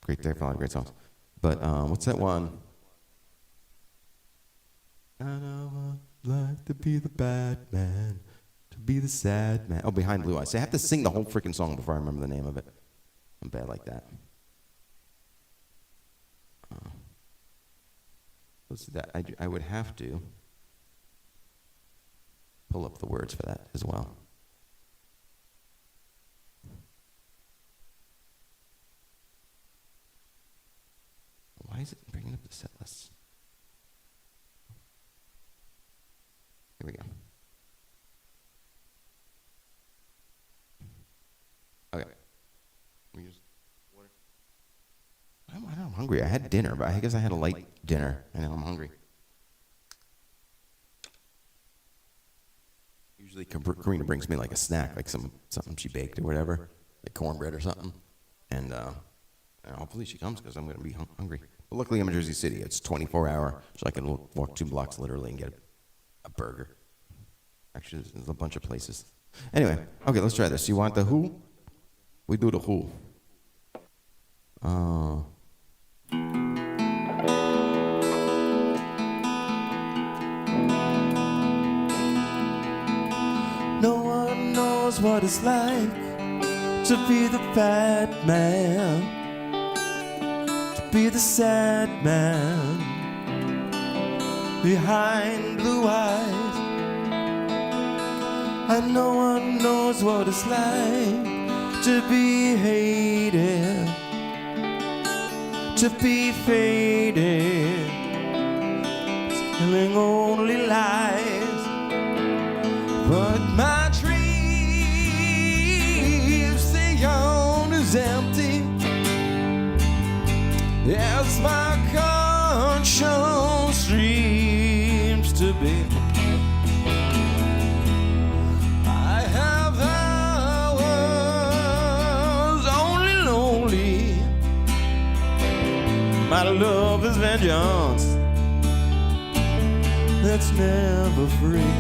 They have a lot of great songs. But what's that one? And I would like to be the bad man, to be the sad man. Oh, Behind Blue Eyes. See, I have to sing the whole freaking song before I remember the name of it. I'm bad like that. Let's see that. I would have to pull up the words for that as well. Why is it bringing up the set list? Here we go. Okay. I'm hungry. I had dinner, but I guess I had a light dinner, and now I'm hungry. Usually Karina brings me like a snack, like something she baked or whatever, like cornbread or something. And hopefully she comes because I'm going to be hungry. But luckily I'm in Jersey City. It's 24-hour, so I can walk 2 blocks literally and get a burger. Actually, there's a bunch of places. Anyway, okay, let's try this. You want the who? We do the who. No one knows what it's like to be the bad man, to be the sad man behind blue eyes. And no one knows what it's like to be hated, to be faded, telling only lies. But my dreams, they aren't as empty as my conscience seems to be. I have hours only lonely. My love is vengeance that's never free.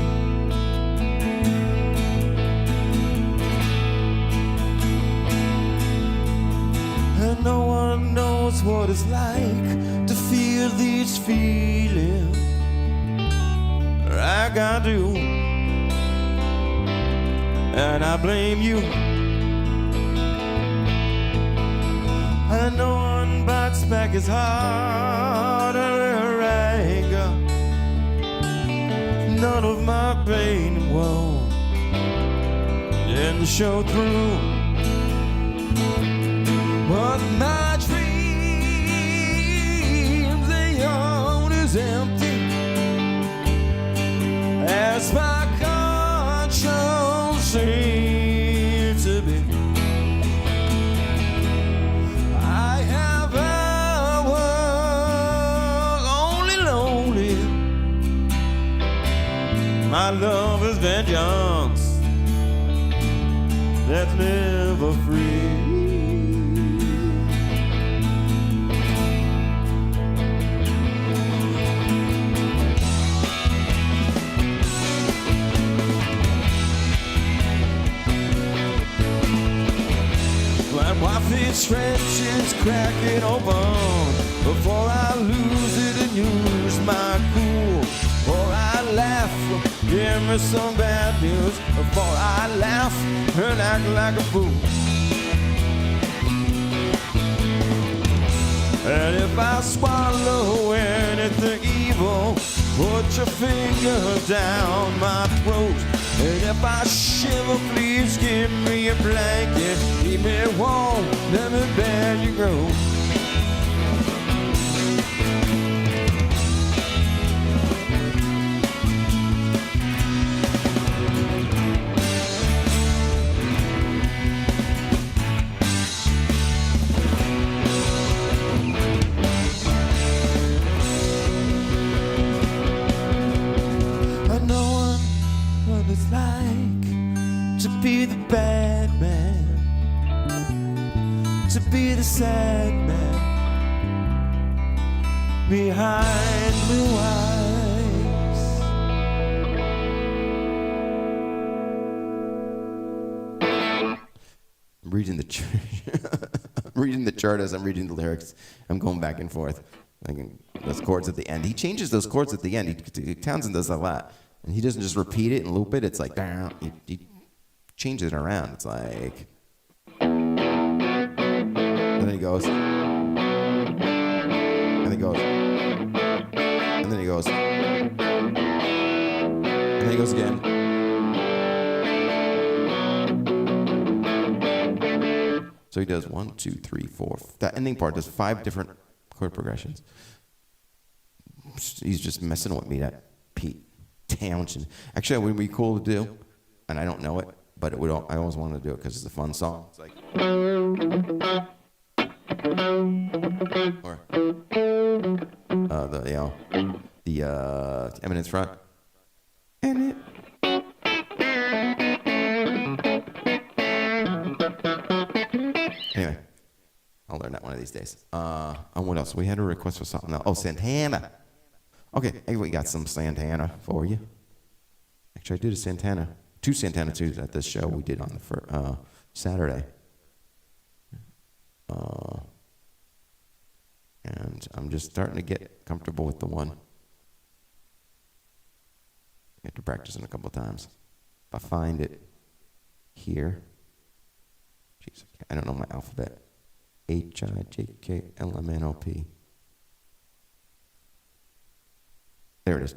And no one knows what it's like to feel these feelings like I do. And I blame you. And no one bites back his heart or anger. None of my pain won't show through. But my dreams, they aren't as empty as my conscience seems to be. I have hours only lonely. My love is vengeance that's never free. My feet stretches cracking open before I lose it and use my cool. Before I laugh, give me some bad news. Before I laugh and act like a fool. And if I swallow anything evil, put your finger down my throat. And if I shiver, please give me a blanket. Keep me warm, let me bear you grow. It's like to be the bad man, to be the sad man behind blue eyes. I'm reading the chart as I'm reading the lyrics. I'm going back and forth. Like those chords at the end. He changes those chords at the end. Townsend does a lot. And he doesn't just repeat it and loop it. It's like, he changes it around. It's like... And then he goes... And then he goes... And then he goes... And then he goes again. So he does 1, 2, 3, 4. That ending part does 5 different chord progressions. He's just messing with me, that Pete Townshend. Actually, it would be cool to do, and I don't know it, but it would. I always wanted to do it because it's a fun song. It's like, or the Eminence Front. And it. Anyway, I'll learn that one of these days. And what else? We had a request for something else. Oh, Santana. Okay, hey, we got some Santana for you. Actually, I did a Santana, 2 Santana 2s at this show we did on the Saturday. And I'm just starting to get comfortable with the one. I have to practice it a couple of times. If I find it here. Jeez, I don't know my alphabet. HIJKLMNOP. There it is,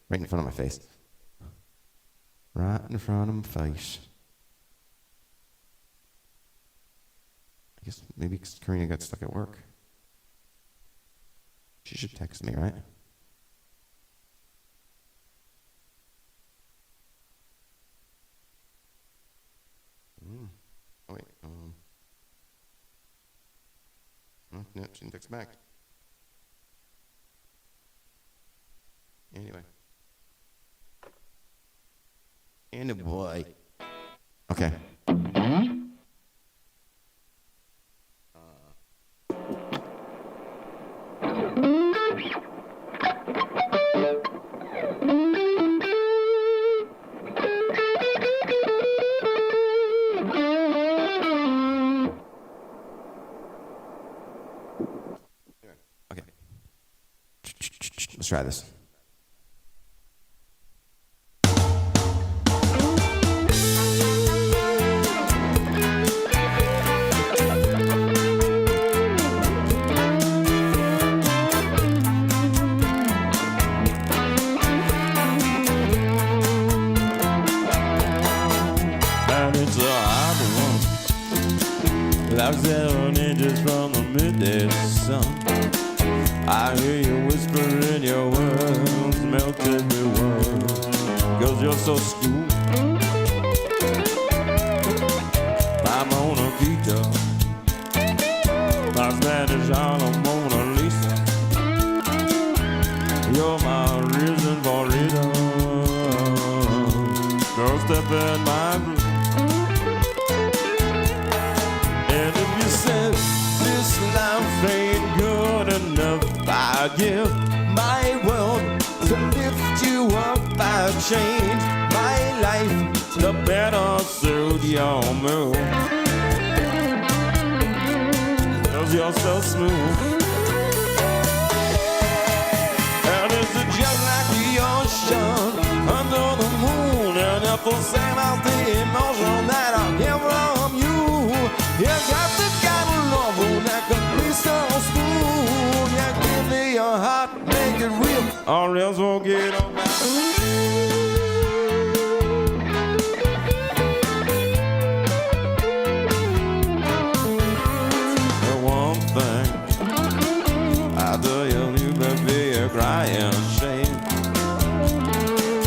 right in front of my face. Right in front of my face. I guess maybe Karina got stuck at work. She should text me, right? Oh, wait. No, she didn't text back. Anyway. And a boy. Okay. Okay. Let's try this. Like 7 inches from the midday sun, I hear you whispering your words, melted me words, 'cause you're so smooth. I'm on a guitar, my Spanish on a Mona Lisa. You're my reason for reason. Girl, step in my groove. Life ain't good enough. I give my world to lift you up. I change my life to better suit your mood. 'Cause you're so smooth. And it's just like the ocean under the moon. And it's the same as the emotion that I get from you. You got the kind of love that can be so smooth. Yeah, give me your heart, make it real, or else we'll get on my the one thing I do you may be a crying shame.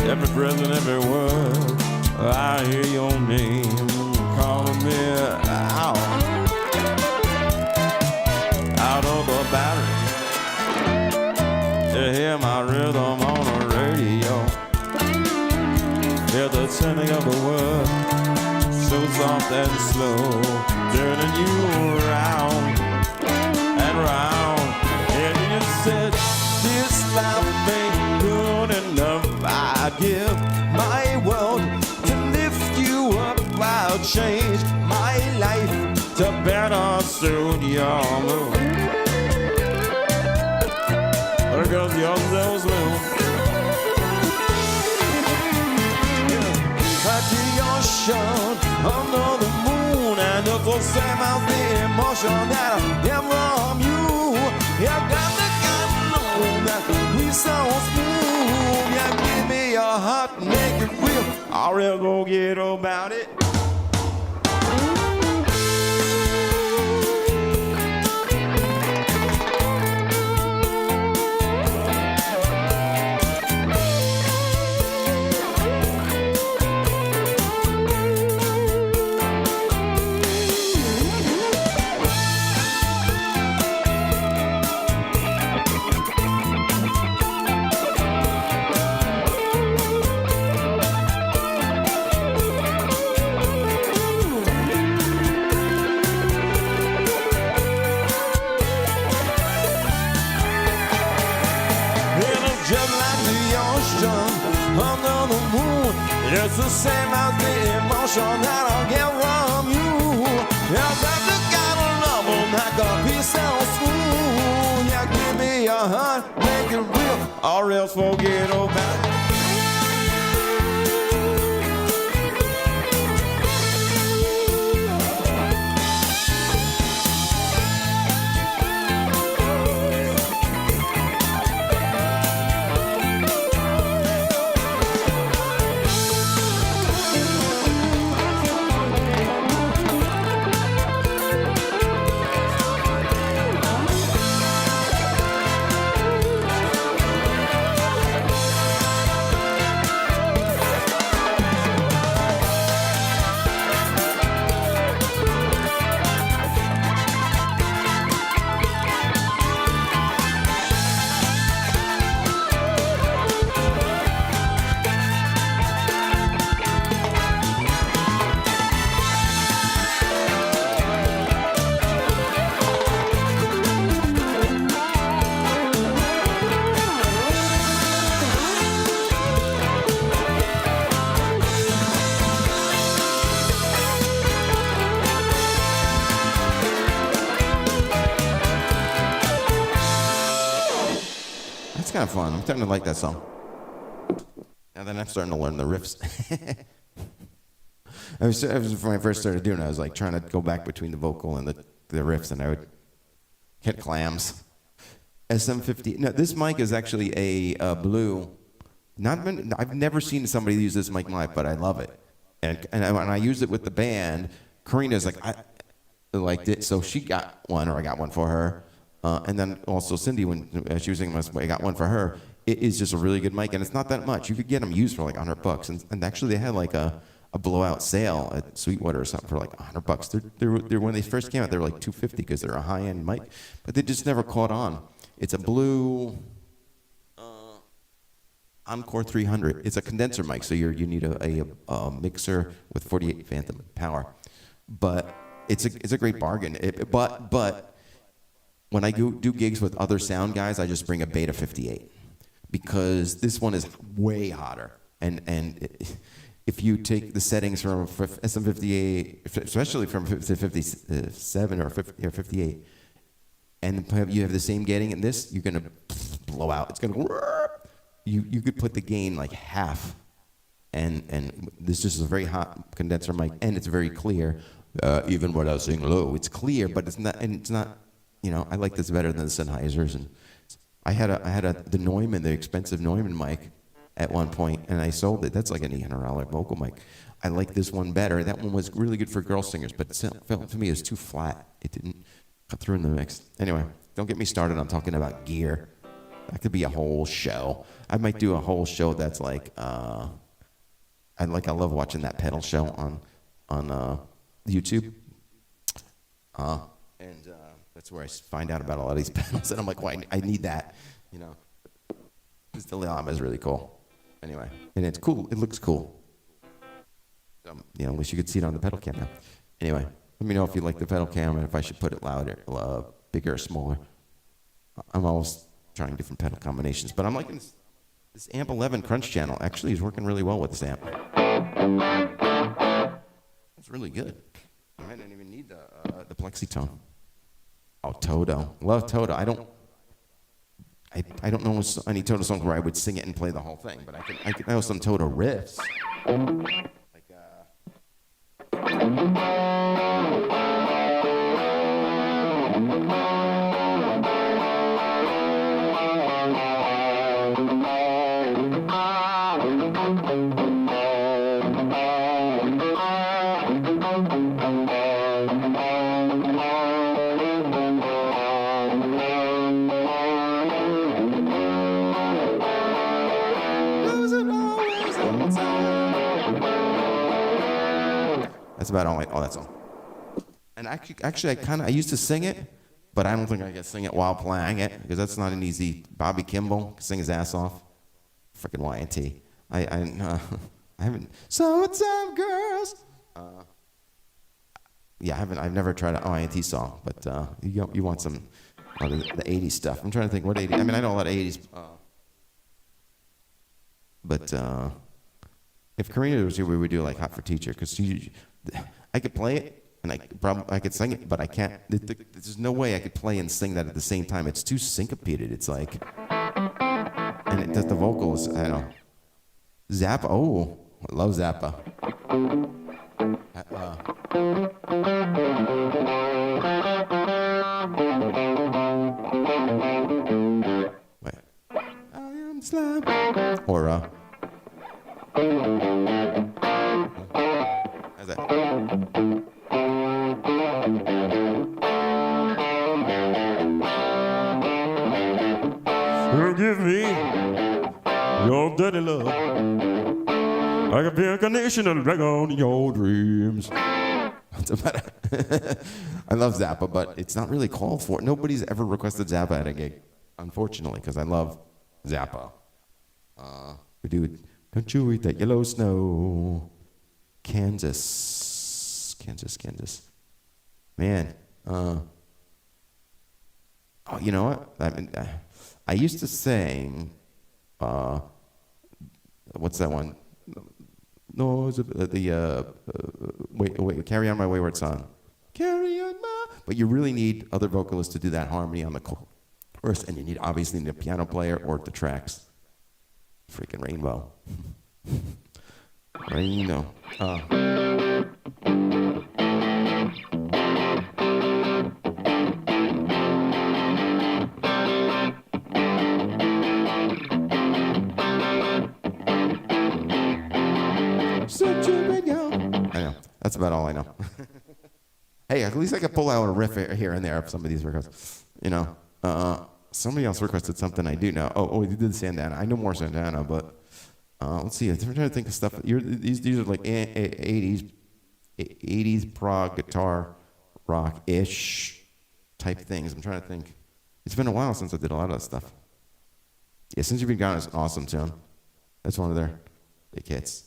Every breath and every word I hear your name calling me out of the battery. You hear my rhythm on the radio. Hear the turning of the word, so soft and slow, turning you round and round. And you said, this life ain't good enough. I give my world to lift you up. I'll change my life to better suit your mood. 'cause you're so smooth. At the ocean, under the moon, and it's the same as the emotion that I get from you. You got the kind of know that we so smooth. You give me your heart, make it real. I'll real forget about it. Just like the ocean under the moon, it's the same as the emotion that I get from you. You got the kind of love that can be so smooth. You give me your heart, make it real, or else forget about it. It's kind of fun. I'm starting to like that song. And then I'm starting to learn the riffs. When I first started doing it, I was like trying to go back between the vocal and the riffs, and I would hit clams. SM50. No, this mic is actually a blue. I've never seen somebody use this mic live, but I love it. And when I used it with the band, Karina's like, I liked it, so she got one, or I got one for her. And then also Cindy, when she was using this, I got one for her. It is just a really good mic, and it's not that much. You could get them used for like $100, and actually they had like a blowout sale at Sweetwater or something for like $100. They're when they first came out, they were like $250 because they're a high-end mic, but they just never caught on. It's a blue Encore 300. It's a condenser mic, so you need a mixer with 48 phantom power, but it's a great bargain. But when I do gigs with other sound guys, I just bring a Beta 58 because this one is way hotter. And if you take the settings from SM58, especially from 57 or 58, and you have the same gain in this, you're gonna blow out. It's gonna you could put the gain like half, and this is a very hot condenser mic, and it's very clear. Even when I was saying low, it's clear, but it's not, and it's not. You know, I like this better than the Sennheisers, and I had the Neumann, the expensive Neumann mic, at one point, and I sold it. That's like an $800 vocal mic. I like this one better. That one was really good for girl singers, but to me it was too flat. It didn't cut through in the mix. Anyway, don't get me started on talking about gear. That could be a whole show. I might do a whole show that's like I love watching that pedal show on YouTube. That's where I find out about a lot of these pedals, and I'm like, well, I need that, you know. This Dilemma is really cool. Anyway, and it's cool. It looks cool. You know, unless you could see it on the pedal cam now. Anyway, let me know if you like the pedal cam and if I should put it louder, bigger or smaller. I'm always trying different pedal combinations, but I'm liking this Amp 11 Crunch channel. Actually, is working really well with this amp. It's really good. I might not even need the Plexitone. Oh, Toto. Love Toto. I don't know any Toto songs where I would sing it and play the whole thing, but I know some Toto riffs. Like, that's about all that song. And actually, I used to sing it, but I don't think I could sing it while playing it because that's not an easy. Bobby Kimball can sing his ass off. Freaking YNT. I haven't. Summertime girls. Yeah, I've never tried an YNT song, but you want some the '80s stuff. I'm trying to think what '80s. I mean, I know a lot of '80s. But if Karina was here, we would do like Hot for Teacher because I could play it and I could sing it, but I can't. There's no way I could play and sing that at the same time. It's too syncopated. It's like, and it does the vocals. I don't know. Zappa. Oh, I love Zappa. Wait. I am slime. Or how's that? Give me your dirty love. I can be a condition of dragon in your dreams. That's about it. I love Zappa, but it's not really called for. Nobody's ever requested Zappa at a gig, unfortunately, because I love Zappa. We do Don't You Eat That Yellow Snow. Kansas. Man. Oh, you know what? I used to sing, what's that one? No, is it wait, Carry On My Wayward Son. Carry on my... But you really need other vocalists to do that harmony on the chorus, and you need obviously a piano player or the tracks. Freaking Rainbow. Rainbow. I know. That's about all I know. Hey, at least I could pull out a riff here and there of some of these requests. You know, somebody else requested something I do know. Oh, we did Santana. I know more Santana, but let's see. I'm trying to think of stuff. These are like 80s prog guitar rock-ish type things. I'm trying to think. It's been a while since I did a lot of that stuff. Yeah, Since You've Been Gone is an awesome tune. That's one of their big hits.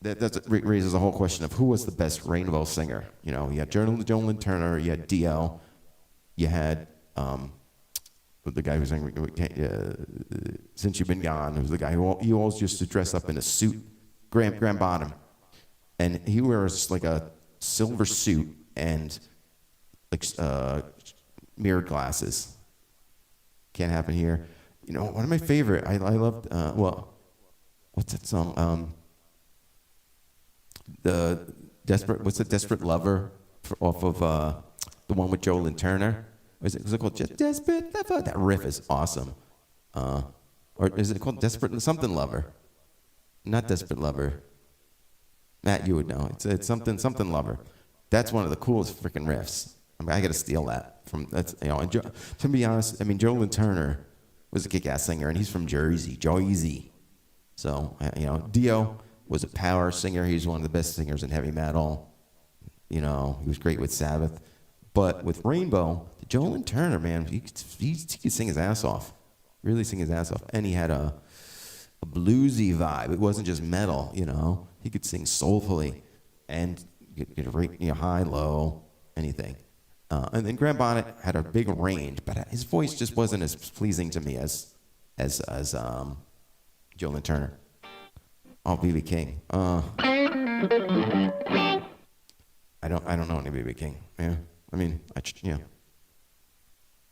That raises a whole question of who was the best Rainbow singer. You know, you had Joe Turner, you had DL, you had the guy who sang Since You've Been Gone, who's the guy who he always used to dress up in a suit, Graham Bottom, and he wears like a silver suit and like mirrored glasses. Can't happen here. You know, one of my favorite. I loved. What's that song? What's the Desperate Lover off of the one with Joe Lynn Turner? Was it called Just Desperate Lover? That riff is awesome. Or is it called Desperate something Lover? Not Desperate Lover. Matt, you would know. It's something Lover. That's one of the coolest freaking riffs. I mean, I got to steal that from that's you know. And to be honest, I mean, Joe Lynn Turner was a kick-ass singer, and he's from Jersey. So you know, Dio was a power singer. He was one of the best singers in heavy metal. You know, he was great with Sabbath. But with Rainbow, Joe Lynn Turner, man, he could sing his ass off. Really sing his ass off. And he had a bluesy vibe. It wasn't just metal, you know. He could sing soulfully and high, low, anything. And then Graham Bonnet had a big range, but his voice just wasn't as pleasing to me as Joe Lynn Turner. Oh, B.B. King. I don't know any B.B. King. Yeah, I mean,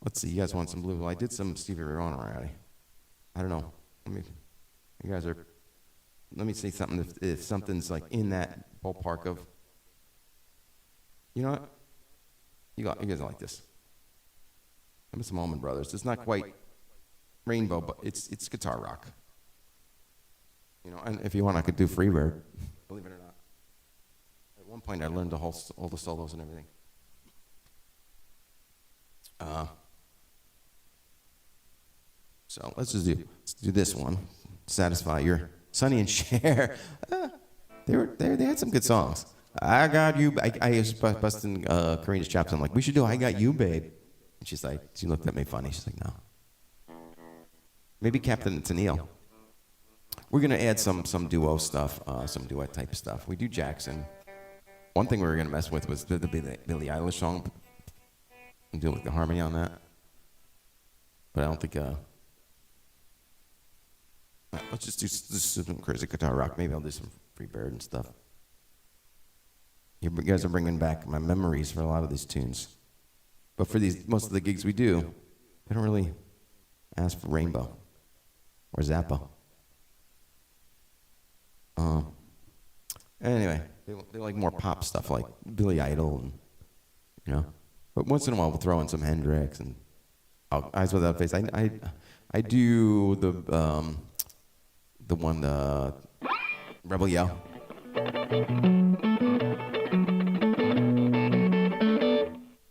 Let's see. You guys want some blue? Well, I did some Stevie Ray Vaughan already. I don't know. You guys are. Let me say something. If something's like in that ballpark of. You know what? You guys are like this. I'm some Allman Brothers. It's not quite Rainbow, but it's guitar rock. You know, and if you want, I could do Freebird. Believe it or not. At one point, I learned all the solos and everything. So let's do this one. Satisfy your Sonny and Cher. They had some good songs. I got you. I was busting Karina's chops. I'm like, we should do I Got You, Babe. And she looked at me funny. She's like, no. Maybe Captain Tennille. We're gonna add some duo stuff, some duet type stuff. We do Jackson. One thing we were gonna mess with was the Billie Eilish song. And do like the harmony on that. But I don't think. Let's just do some crazy guitar rock. Maybe I'll do some Freebird and stuff. You guys are bringing back my memories for a lot of these tunes. But for most of the gigs we do, they don't really ask for Rainbow or Zappa. Anyway, they like more pop stuff like Billy Idol, and you know. But once in a while, we'll throw in some Hendrix and Eyes Without Face. I do the one Rebel Yell.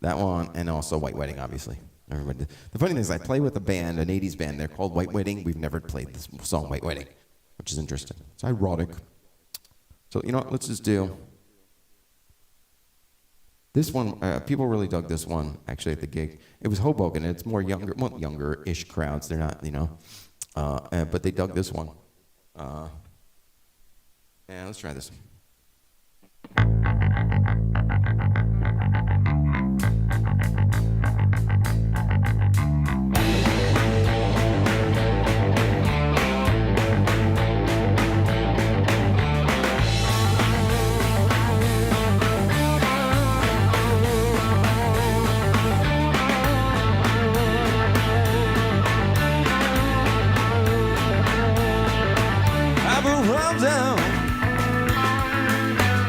That one, and also White Wedding, obviously. Everybody. The funny thing is, I play with a band, an '80s band. They're called White Wedding. We've never played this song White Wedding, which is interesting. It's ironic. So you know what? Let's just do this one. People really dug this one actually at the gig. It was Hoboken. It's more younger-ish crowds. They're not, you know, but they dug this one. Yeah, let's try this.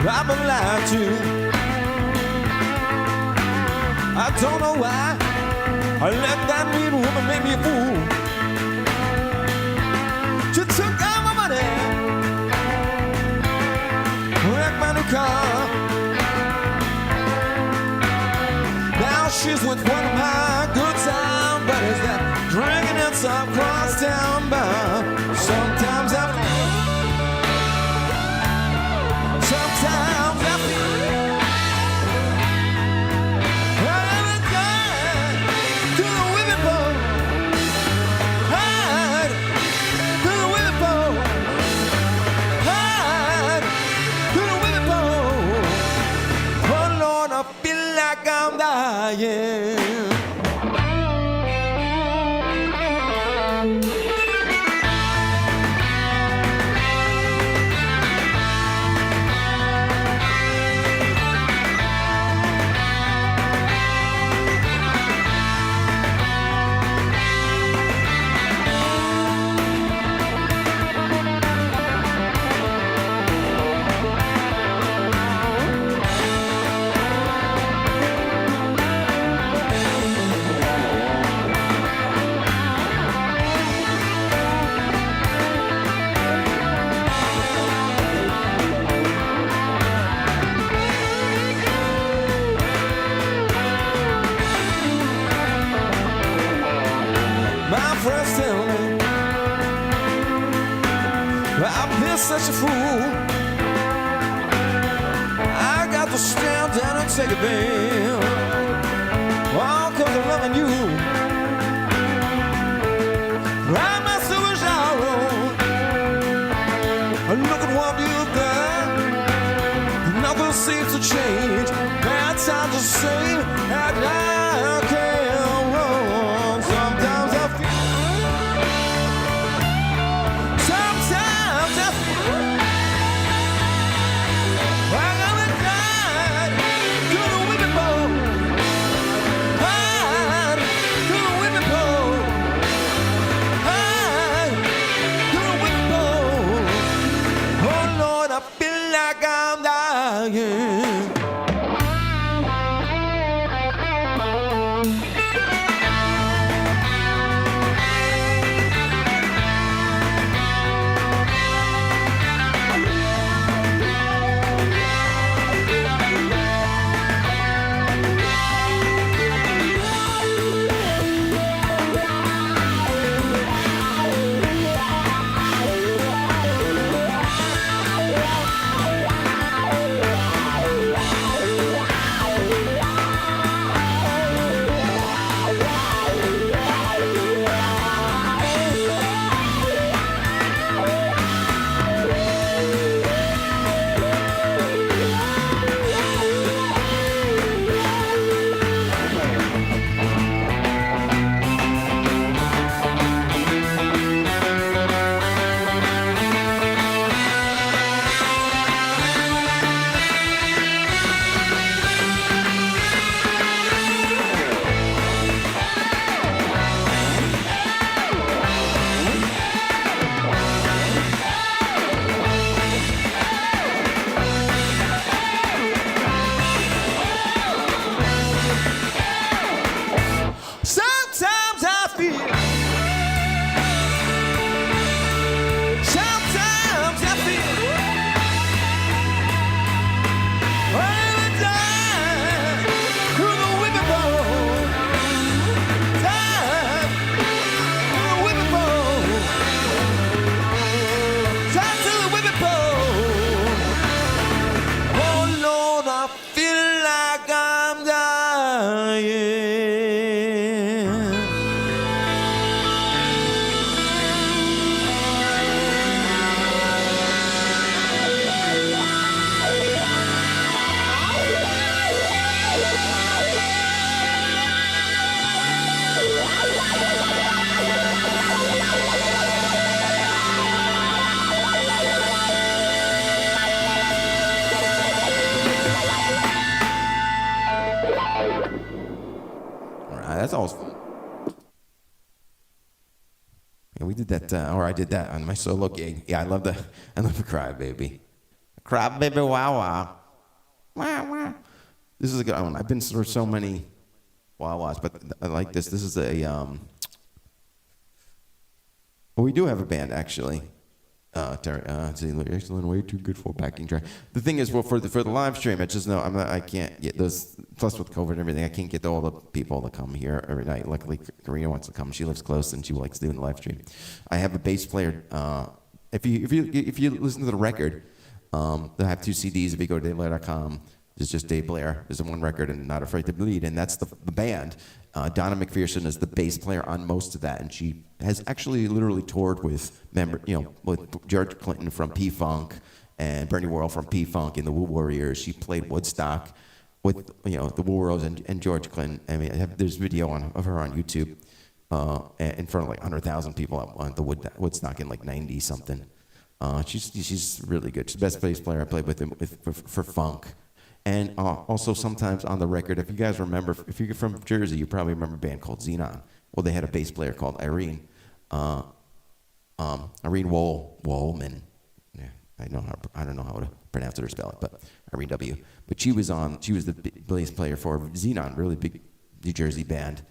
I've been lied to. I don't know why I let that mean woman make me a fool. She took all my money, wrecked my new car. Now she's with one of my good time buddies that drinking in some crosstown bar. Sometimes I feel. Sometimes I feel I'm tired to the women boat, hide to the women boat, hide to the women boat. Oh Lord, I feel like I'm dying. My friends tell me I've been such a fool. I got to stand down and take a bail, all 'cause I'm loving you. Ride my suicide road, look at what you've done. Nothing seems to change. Bad times the same, and I can't run. Sometimes I feel. Sometimes I feel. I gotta die to the women boat. Hide that's always fun. Yeah, we did that, or I did that on my solo gig. Yeah, I love the Crybaby. Crybaby, wow, wow. Wow, wow. This is a good one. I've been through so many wah-wahs, but I like this. This is a, well, we do have a band, actually. It's way too good for a backing track. The thing is, well, for the live stream, I just know I can't get those. Plus, with COVID and everything, I can't get all the people to come here every night. Luckily, Karina wants to come. She lives close and she likes doing the live stream. I have a bass player. If you listen to the record, they have 2 CDs. If you go to DaveBlair.com, it's just Dave Blair. There's one record and Not Afraid to Bleed, and that's the band. Donna McPherson is the bass player on most of that, and she has actually literally toured with with George Clinton from P-Funk and Bernie Worrell from P-Funk and the Woo Warriors. She played Woodstock with the Woo Warriors and George Clinton. I mean, there's video of her on YouTube in front of like 100,000 people at the Woodstock in like 90 something. She's really good. She's the best bass player I played with for funk. And also sometimes on the record, if you guys remember, if you're from Jersey, you probably remember a band called Xenon. Well, they had a bass player called Irene. Irene Woolman. Yeah, I don't know how to pronounce it or spell it, but Irene W. But she was the bass player for Xenon, really big New Jersey band,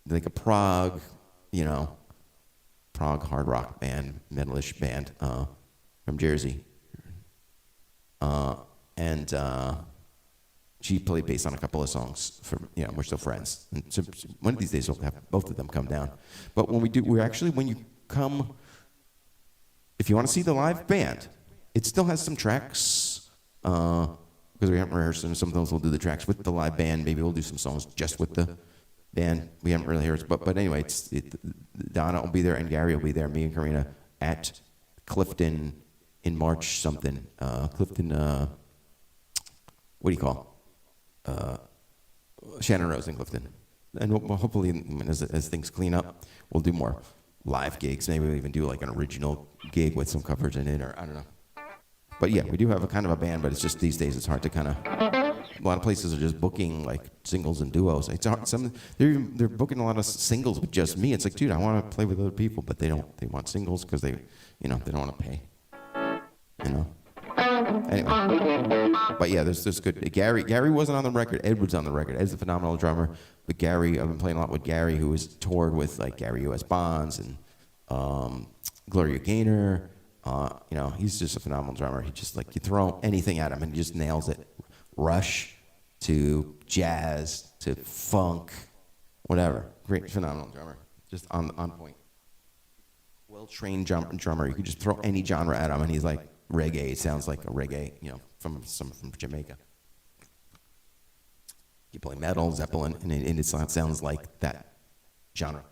like a Prague hard rock band, metalish band from Jersey. She played bass on a couple of songs. We're still friends. And so one of these days we'll have both of them come down. But when you come, if you want to see the live band, it still has some tracks because we haven't rehearsed, and sometimes we'll do the tracks with the live band. Maybe we'll do some songs just with the band. We haven't really rehearsed, but anyway, Donna will be there and Gary will be there. Me and Karina at Clifton in March something. Clifton, what do you call? Shannon Rose in Clifton. And we'll hopefully, as things clean up, we'll do more live gigs. Maybe we'll even do like an original gig with some covers in it, or I don't know. But yeah, we do have a kind of a band, but it's just these days it's hard to kind of. A lot of places are just booking like singles and duos. It's hard. They're booking a lot of singles with just me. It's like, dude, I want to play with other people, but they don't. They want singles because they don't want to pay. Anyway, but yeah, there's good. Gary wasn't on the record. Ed was on the record. Ed's a phenomenal drummer. But Gary, I've been playing a lot with Gary, who has toured with like Gary U.S. Bonds and Gloria Gaynor. He's just a phenomenal drummer. He just you throw anything at him and he just nails it. Rush to jazz to funk, whatever. Great, phenomenal drummer. Just on point. Well-trained drummer. You could just throw any genre at him and he's like reggae. It sounds like a reggae, from Jamaica. You play metal, Zeppelin, and it sounds like that genre.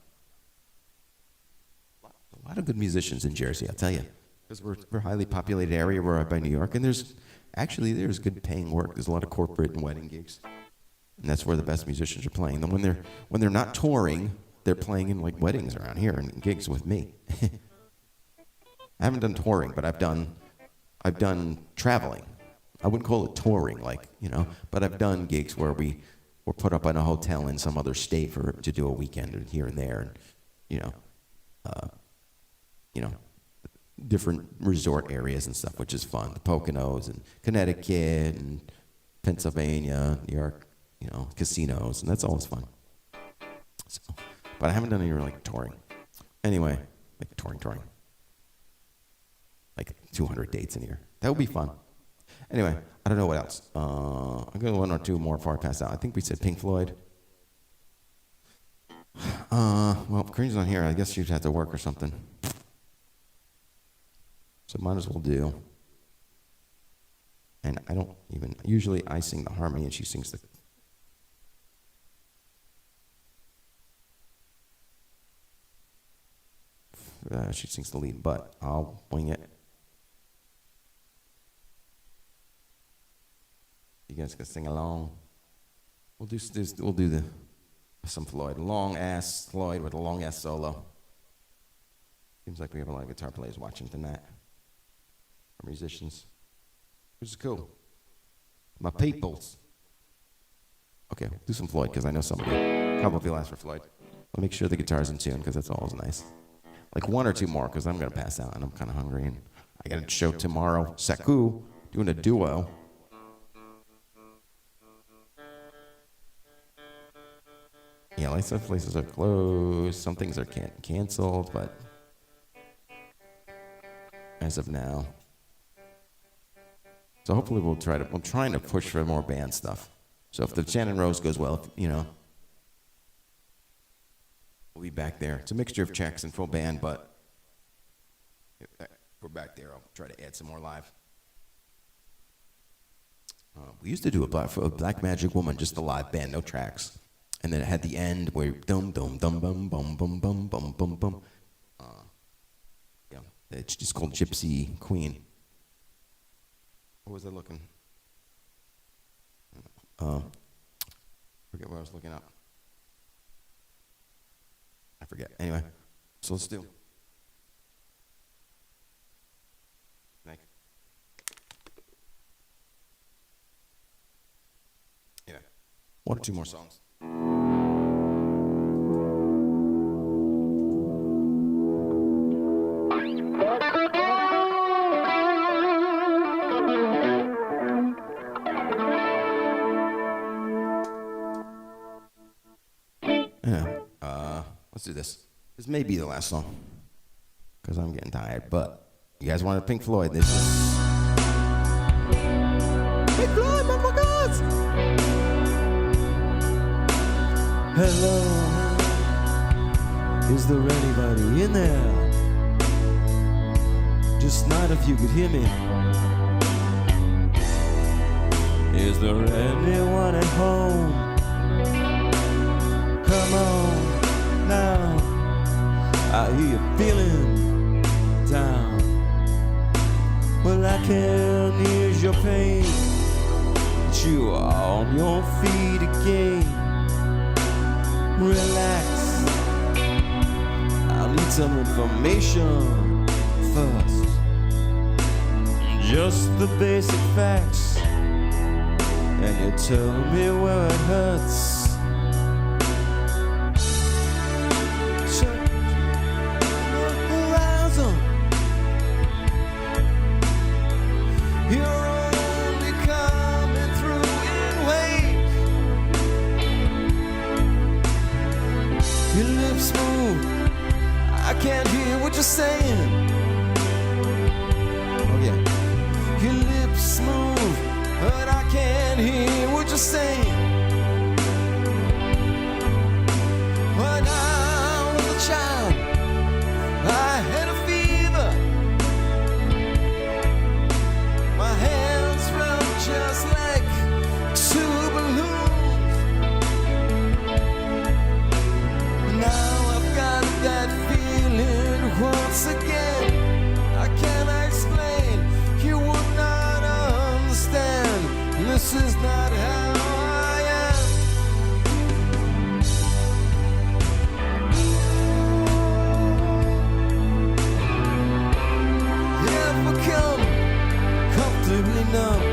A lot of good musicians in Jersey, I'll tell you. Because we're a highly populated area. We're right by New York, and there's good paying work. There's a lot of corporate and wedding gigs, and that's where the best musicians are playing. And when they're not touring, they're playing in like weddings around here and gigs with me. I haven't done touring, but I've done traveling. I wouldn't call it touring, but I've done gigs where we were put up in a hotel in some other state to do a weekend here and there, and different resort areas and stuff, which is fun. The Poconos and Connecticut and Pennsylvania, New York, casinos, and that's always fun. So, but I haven't done any touring. Anyway, touring. Like 200 dates in a year. That would be fun. Anyway, I don't know what else. I'm going to one or two more before I pass out. I think we said Pink Floyd. Well, Karina's not here. I guess she'd have to work or something. So might as well do. And usually I sing the harmony and she sings the lead, but I'll wing it. You guys can sing along. We'll do some Floyd. Long-ass Floyd with a long-ass solo. Seems like we have a lot of guitar players watching tonight. Our musicians. Which is cool. My peoples. Okay, do some Floyd, because I know somebody. A couple of you asked for Floyd. I'll make sure the guitar's in tune, because that's always nice. Like one or two more, because I'm going to pass out, and I'm kind of hungry. And I got a show tomorrow. Saku, doing a duo. Yeah, like some places are closed. Some things are canceled, but as of now. So hopefully we're trying to push for more band stuff. So if the Shannon Rose goes well, you know, we'll be back there. It's a mixture of checks and full band, but if we're back there. I'll try to add some more live. We used to do a Black Magic Woman, just a live band, no tracks. And then it had the end where dum dum dum bum bum bum bum bum bum bum. Yeah, it's just called Gypsy Queen. What was I looking? Forget what I was looking up. I forget. Anyway, so let's do. Thank you. Yeah, one or two more songs. Let's do this. This may be the last song, because I'm getting tired, but you guys wanted Pink Floyd. This is Pink Floyd, motherfuckers! Hello, is there anybody in there? Just not if you could hear me. Is there anyone at home? Come on. Now I hear you feeling down. Well, I can ease your pain, but you are on your feet again. Relax, I'll need some information first. Just the basic facts, and you tell me where it hurts. Can't hear what you're saying. Oh yeah. Your lips move, but I can't hear what you're saying. When I was a child, I had a fever. My hands felt just like two balloons. Now I've got that once again. I cannot explain, you would not understand. This is not how I am. Have become comfortably numb.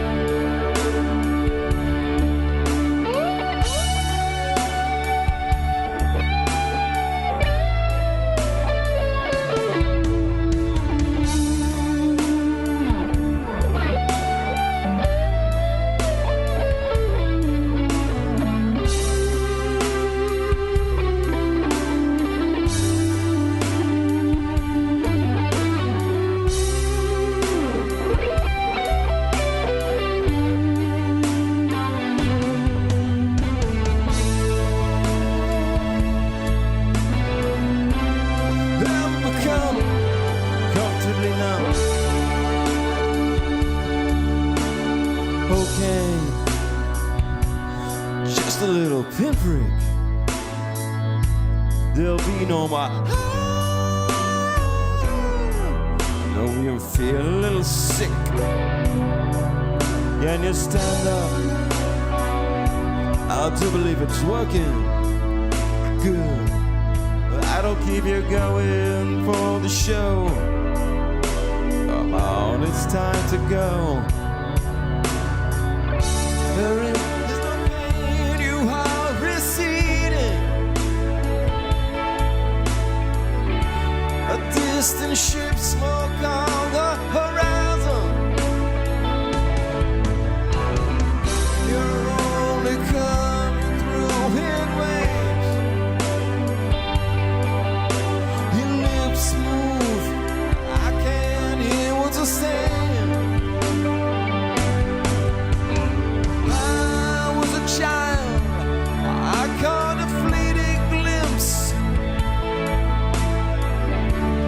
A little pinprick, there'll be no more. No, you feel a little sick. Can you stand up? I do believe it's working. Good. But I don't keep you going for the show. Come on, it's time to go. Hurry. distant ships smoke on the horizon. You're only coming through in waves. Your lips move, I can't hear what you're saying. I was a child, I caught a fleeting glimpse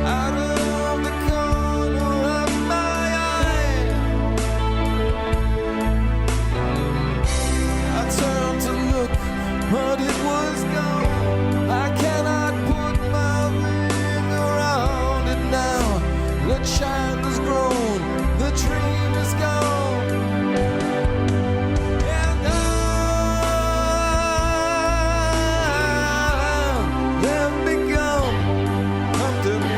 out of the corner of my eye. I turned to look, but it was gone. I cannot put my finger around it now. The child has grown, the dream is gone. And I have become comfortable.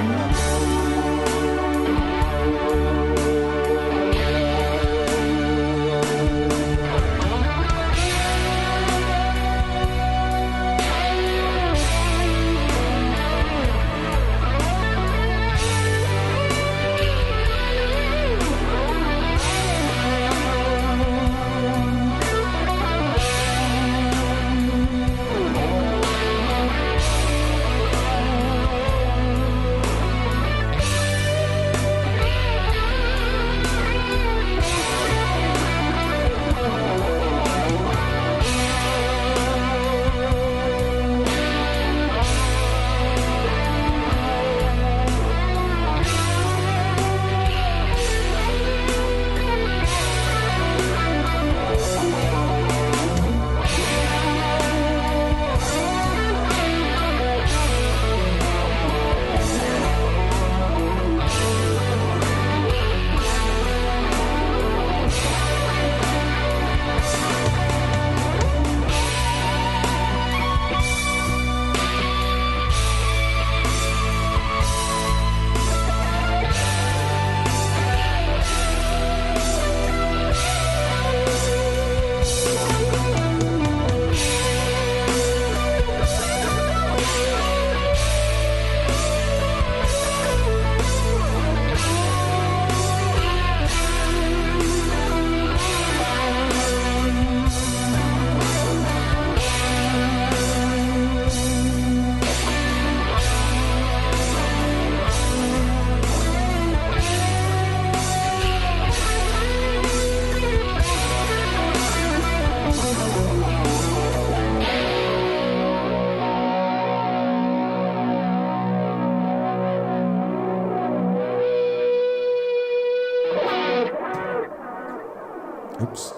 Oops.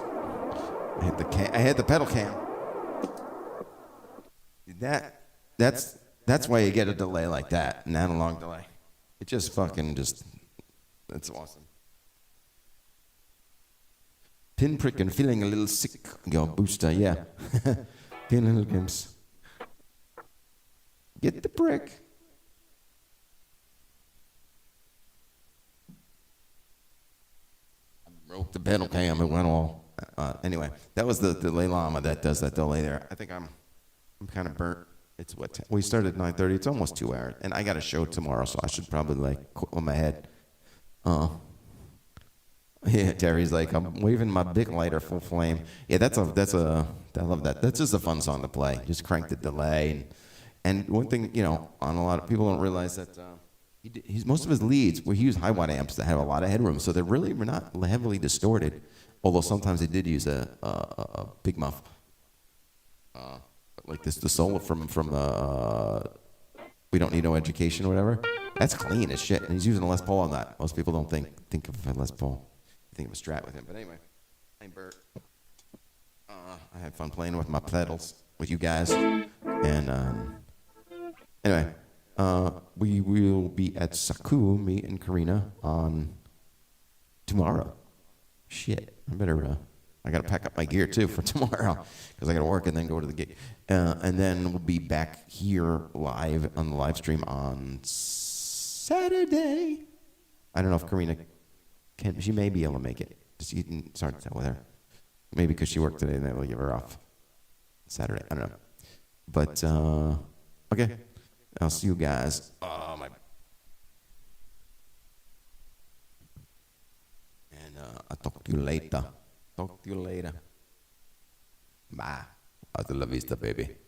I hit the pedal cam. That's why you get a delay like that, an analog delay. It just that's awesome. Pinprick and feeling a little sick, your booster, yeah. Feeling a little gimps. Get the prick. Broke the pedal cam, it went all. Anyway, that was the delay llama that does that delay there. I think I'm kind of burnt. It's what we started at 9:30. It's almost 2 hours, and I got a show tomorrow, so I should probably like quit on my head. Yeah, Terry's like, I'm waving my big lighter full flame. Yeah, I love that. That's just a fun song to play. Just crank the delay, and one thing, on a lot of people don't realize that most of his leads he used high watt amps that have a lot of headroom, so they really were not heavily distorted. Although sometimes they did use a big muff, like the solo from We Don't Need No Education or whatever. That's clean as shit, and he's using a Les Paul on that. Most people don't think of a Les Paul. Think of a Strat with him, but anyway, I'm Bert. I had fun playing with my pedals with you guys, and anyway, we will be at Saku, me and Karina, on tomorrow. Shit, I gotta pack up my gear too for tomorrow because I gotta work and then go to the gig, and then we'll be back here live on the live stream on Saturday. I don't know if Karina can. She may be able to make it. You can start that with her. Maybe because she worked today and they will give her off Saturday. I don't know. But okay, I'll see you guys. Oh my. I'll talk to you later. Talk to you later. Bye. Hasta la vista, baby.